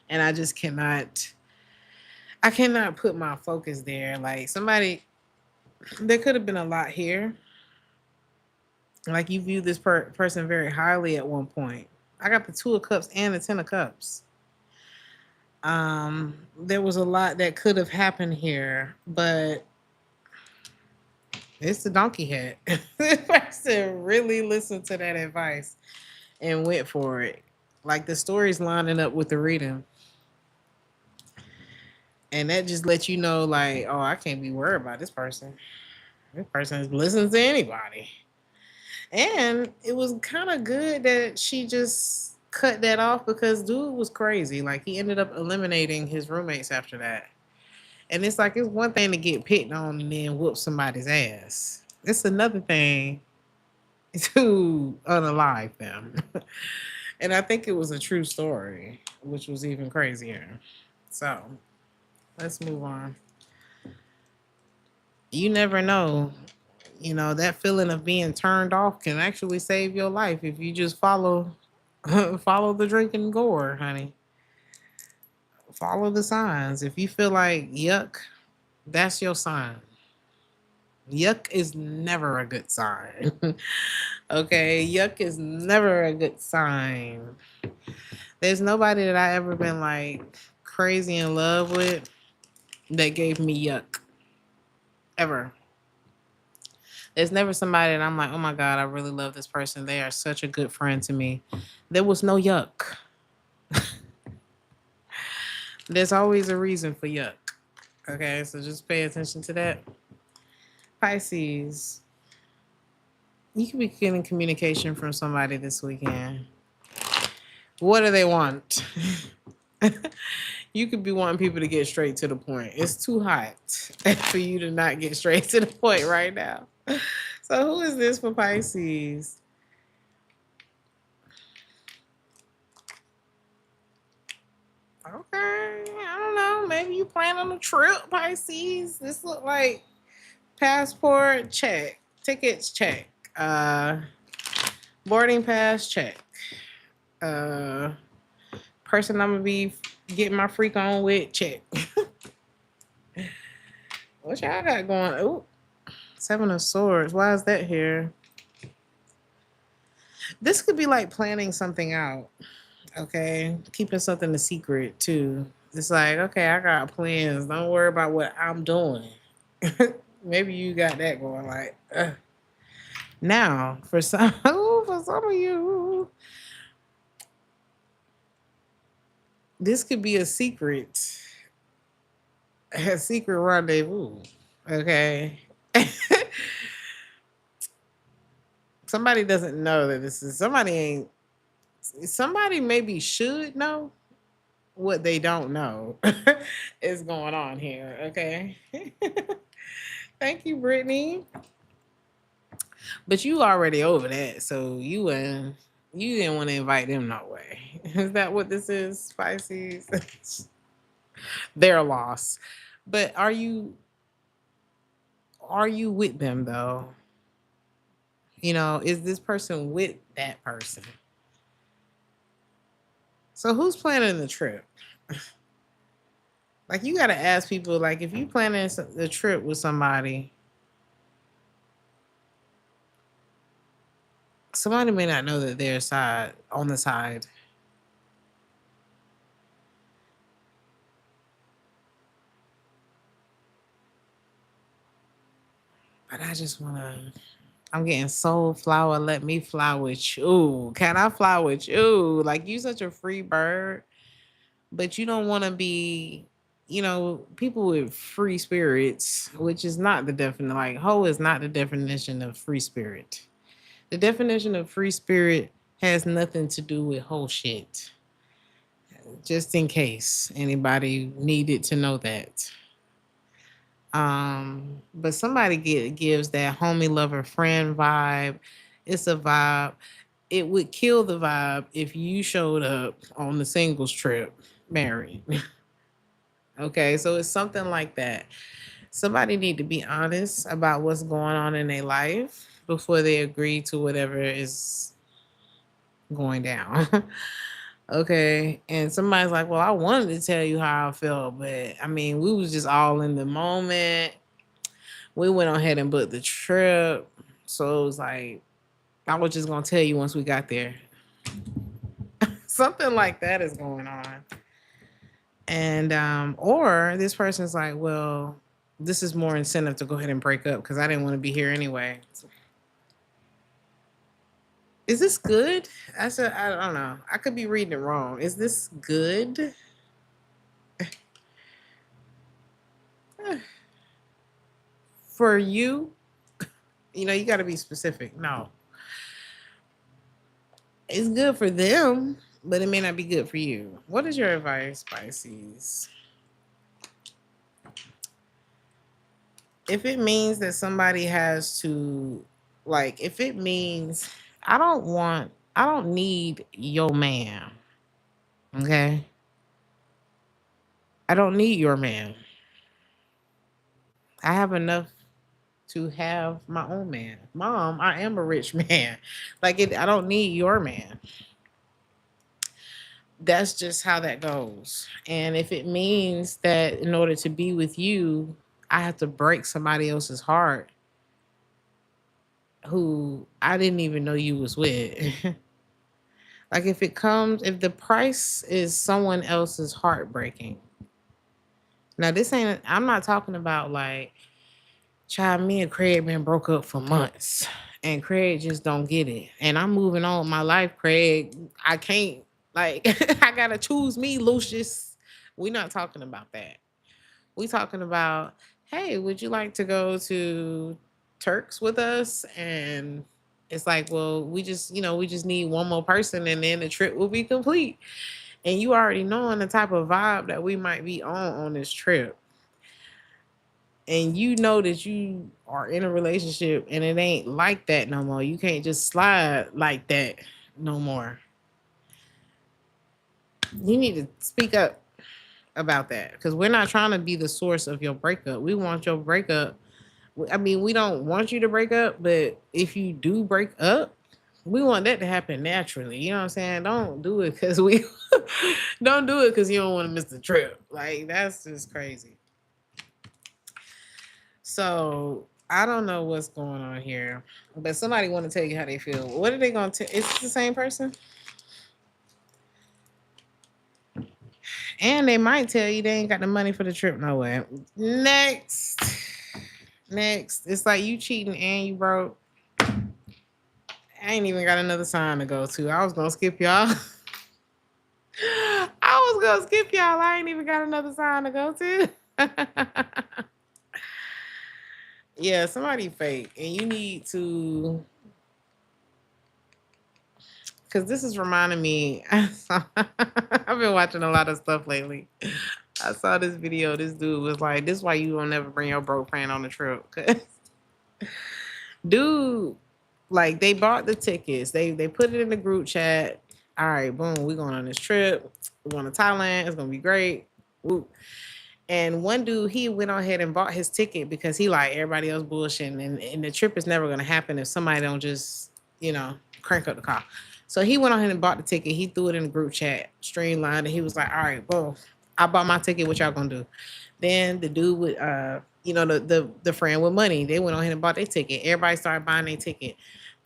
And I cannot put my focus there. Like, there could have been a lot here. Like, you view this person very highly at one point. I got the 2 of Cups and the 10 of Cups. There was a lot that could have happened here, but it's the donkey hat. This person really listened to that advice and went for it. Like, the story's lining up with the reading. And that just lets you know, like, oh, I can't be worried about this person. This person listens to anybody. And it was kind of good that she just cut that off, because dude was crazy. Like, he ended up eliminating his roommates after that. And it's like, it's one thing to get picked on and then whoop somebody's ass. It's another thing to unalive them. And I think it was a true story, which was even crazier. So let's move on. You never know. You know, that feeling of being turned off can actually save your life if you just follow the drinking gore, honey. Follow the signs. If you feel like yuck, that's your sign. Yuck is never a good sign. Okay, yuck is never a good sign. There's nobody that I ever been like crazy in love with that gave me yuck ever. There's never somebody that I'm like, oh my God, I really love this person. They are such a good friend to me. There was no yuck. There's always a reason for yuck. Okay, so just pay attention to that. Pisces, you could be getting communication from somebody this weekend. What do they want? You could be wanting people to get straight to the point. It's too hot for you to not get straight to the point right now. So who is this for Pisces? Okay, I don't know. Maybe you plan on a trip, Pisces. This look like passport, check. Tickets, check. Boarding pass, check. Person I'm gonna be getting my freak on with, check. What y'all got going? Ooh, Seven of Swords. Why is that here? This could be like planning something out. Okay, keeping something a secret too. It's like, okay, I got plans. Don't worry about what I'm doing. Maybe you got that going. Like, now for some, for some of you, this could be a secret rendezvous. Okay. Somebody doesn't know that this is somebody maybe should know what they don't know is going on here. Okay. Thank you, Brittany. But you already over that, so you didn't want to invite them no way. Is that what this is, Pisces? Their loss. But are you with them though? You know, is this person with that person? So who's planning the trip? Like, you got to ask people, like, if you planning the trip with somebody may not know that they're on the side. But I just want to, I'm getting soul flower. Let me fly with you. Can I fly with you? Like, you such a free bird, but you don't want to be, people with free spirits, which is not the definition. Like, hoe is not the definition of free spirit. The definition of free spirit has nothing to do with whole shit. Just in case anybody needed to know that. But somebody gives that homie lover friend vibe. It's a vibe. It would kill the vibe if you showed up on the singles trip married. Okay, so it's something like that. Somebody need to be honest about what's going on in their life before they agree to whatever is going down. Okay, and somebody's like, well, I wanted to tell you how I felt, but I mean, we was just all in the moment. We went ahead and booked the trip, so it was like, I was just gonna tell you once we got there. Something like that is going on. And or this person's like, well, this is more incentive to go ahead and break up because I didn't want to be here anyway. Is this good? I said, I don't know. I could be reading it wrong. Is this good? For you? You got to be specific. No. It's good for them, but it may not be good for you. What is your advice, Pisces? If it means that somebody has to, like, if it means I don't need your man. Okay? I don't need your man. I have enough to have my own man. Mom, I am a rich man. I don't need your man. That's just how that goes. And if it means that in order to be with you, I have to break somebody else's heart who I didn't even know you was with. Like, if the price is someone else's heartbreaking, Now, this ain't, I'm not talking about like, child, me and Craig been broke up for months. And Craig just don't get it. And I'm moving on with my life, Craig. I can't, like, I gotta choose me, Lucius. We're not talking about that. We talking about, hey, would you like to go to Turks with us? And it's like, well, we just need one more person and then the trip will be complete. And you already knowing the type of vibe that we might be on this trip. And you know that you are in a relationship and it ain't like that no more. You can't just slide like that no more. You need to speak up about that because we're not trying to be the source of your breakup. We want your breakup. I mean, we don't want you to break up, but if you do break up, we want that to happen naturally. You know what I'm saying? Don't do it because we don't do it because you don't want to miss the trip. Like, that's just crazy. So I don't know what's going on here, but somebody want to tell you how they feel. What are they going to tell? Is it the same person? And they might tell you they ain't got the money for the trip nowhere. Next. Next. It's like you cheating and you broke. I ain't even got another sign to go to. I was going to skip y'all. I was going to skip y'all. I ain't even got another sign to go to. Yeah, somebody fake. And you need to... Because this is reminding me... I've been watching a lot of stuff lately. I saw this video. This dude was like, this is why you don't never bring your broke friend on the trip. Dude, like, they bought the tickets. They put it in the group chat. All right, boom, we're going on this trip. We're going to Thailand. It's going to be great. Woo. And one dude, he went on ahead and bought his ticket because he like everybody else bullshitting. And the trip is never going to happen if somebody don't just, crank up the car. So he went on ahead and bought the ticket. He threw it in the group chat, streamlined, and he was like, all right, boom, I bought my ticket. What y'all going to do? Then the dude with, the friend with money, they went on ahead and bought their ticket. Everybody started buying their ticket.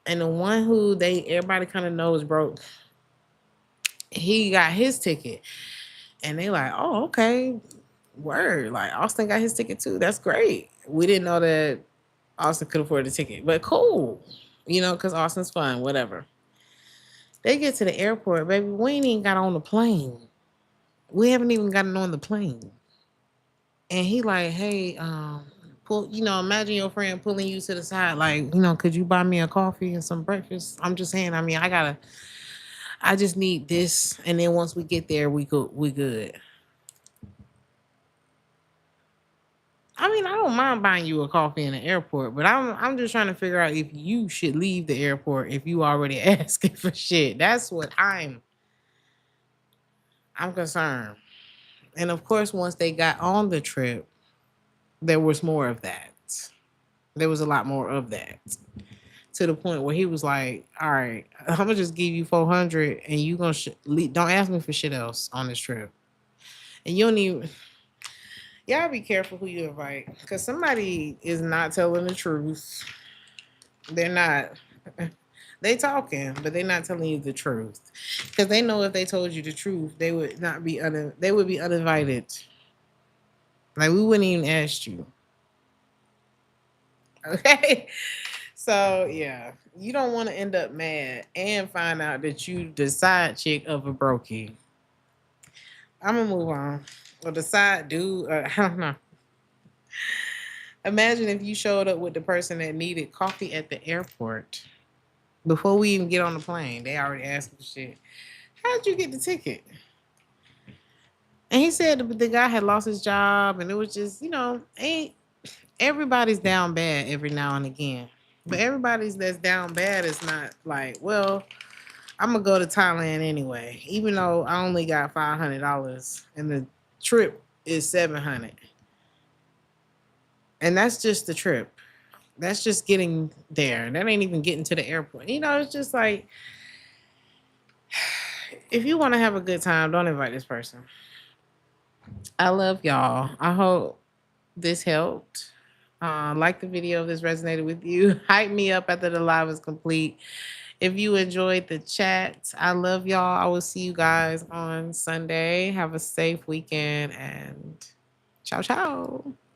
And the one who everybody kind of knows broke, he got his ticket. And they like, oh, okay, word. Like, Austin got his ticket too. That's great. We didn't know that Austin could afford the ticket, but cool. Because Austin's fun, whatever. They get to the airport, baby. We ain't even got on the plane. We haven't even gotten on the plane. And he like, hey, imagine your friend pulling you to the side, like, could you buy me a coffee and some breakfast? I'm just saying, I mean, I just need this. And then once we get there, we good. I mean, I don't mind buying you a coffee in the airport, but I'm just trying to figure out if you should leave the airport if you already asking for shit. That's what I'm concerned. And of course, once they got on the trip, there was more of that. There was a lot more of that. To the point where he was like, all right, I'm gonna just give you 400 and you gonna don't ask me for shit else on this trip. And you don't even... Y'all be careful who you invite, because somebody is not telling the truth. They're not. They talking, but they're not telling you the truth. Because they know if they told you the truth, they would not be they would be uninvited. Like, we wouldn't even ask you. Okay? So, yeah. You don't want to end up mad and find out that you the side chick of a brokey. I'm going to move on. Or the side dude. I don't know. Imagine if you showed up with the person that needed coffee at the airport. Before we even get on the plane, they already asked for shit. How'd you get the ticket? And he said the guy had lost his job, and it was just, everybody's down bad every now and again. But everybody's that's down bad is not like, well, I'm going to go to Thailand anyway, even though I only got $500 and the trip is $700. And that's just the trip. That's just getting there. That ain't even getting to the airport. It's just like, if you want to have a good time, don't invite this person. I love y'all. I hope this helped. Like the video if this resonated with you. Hype me up after the live is complete. If you enjoyed the chat, I love y'all. I will see you guys on Sunday. Have a safe weekend and Ciao, ciao.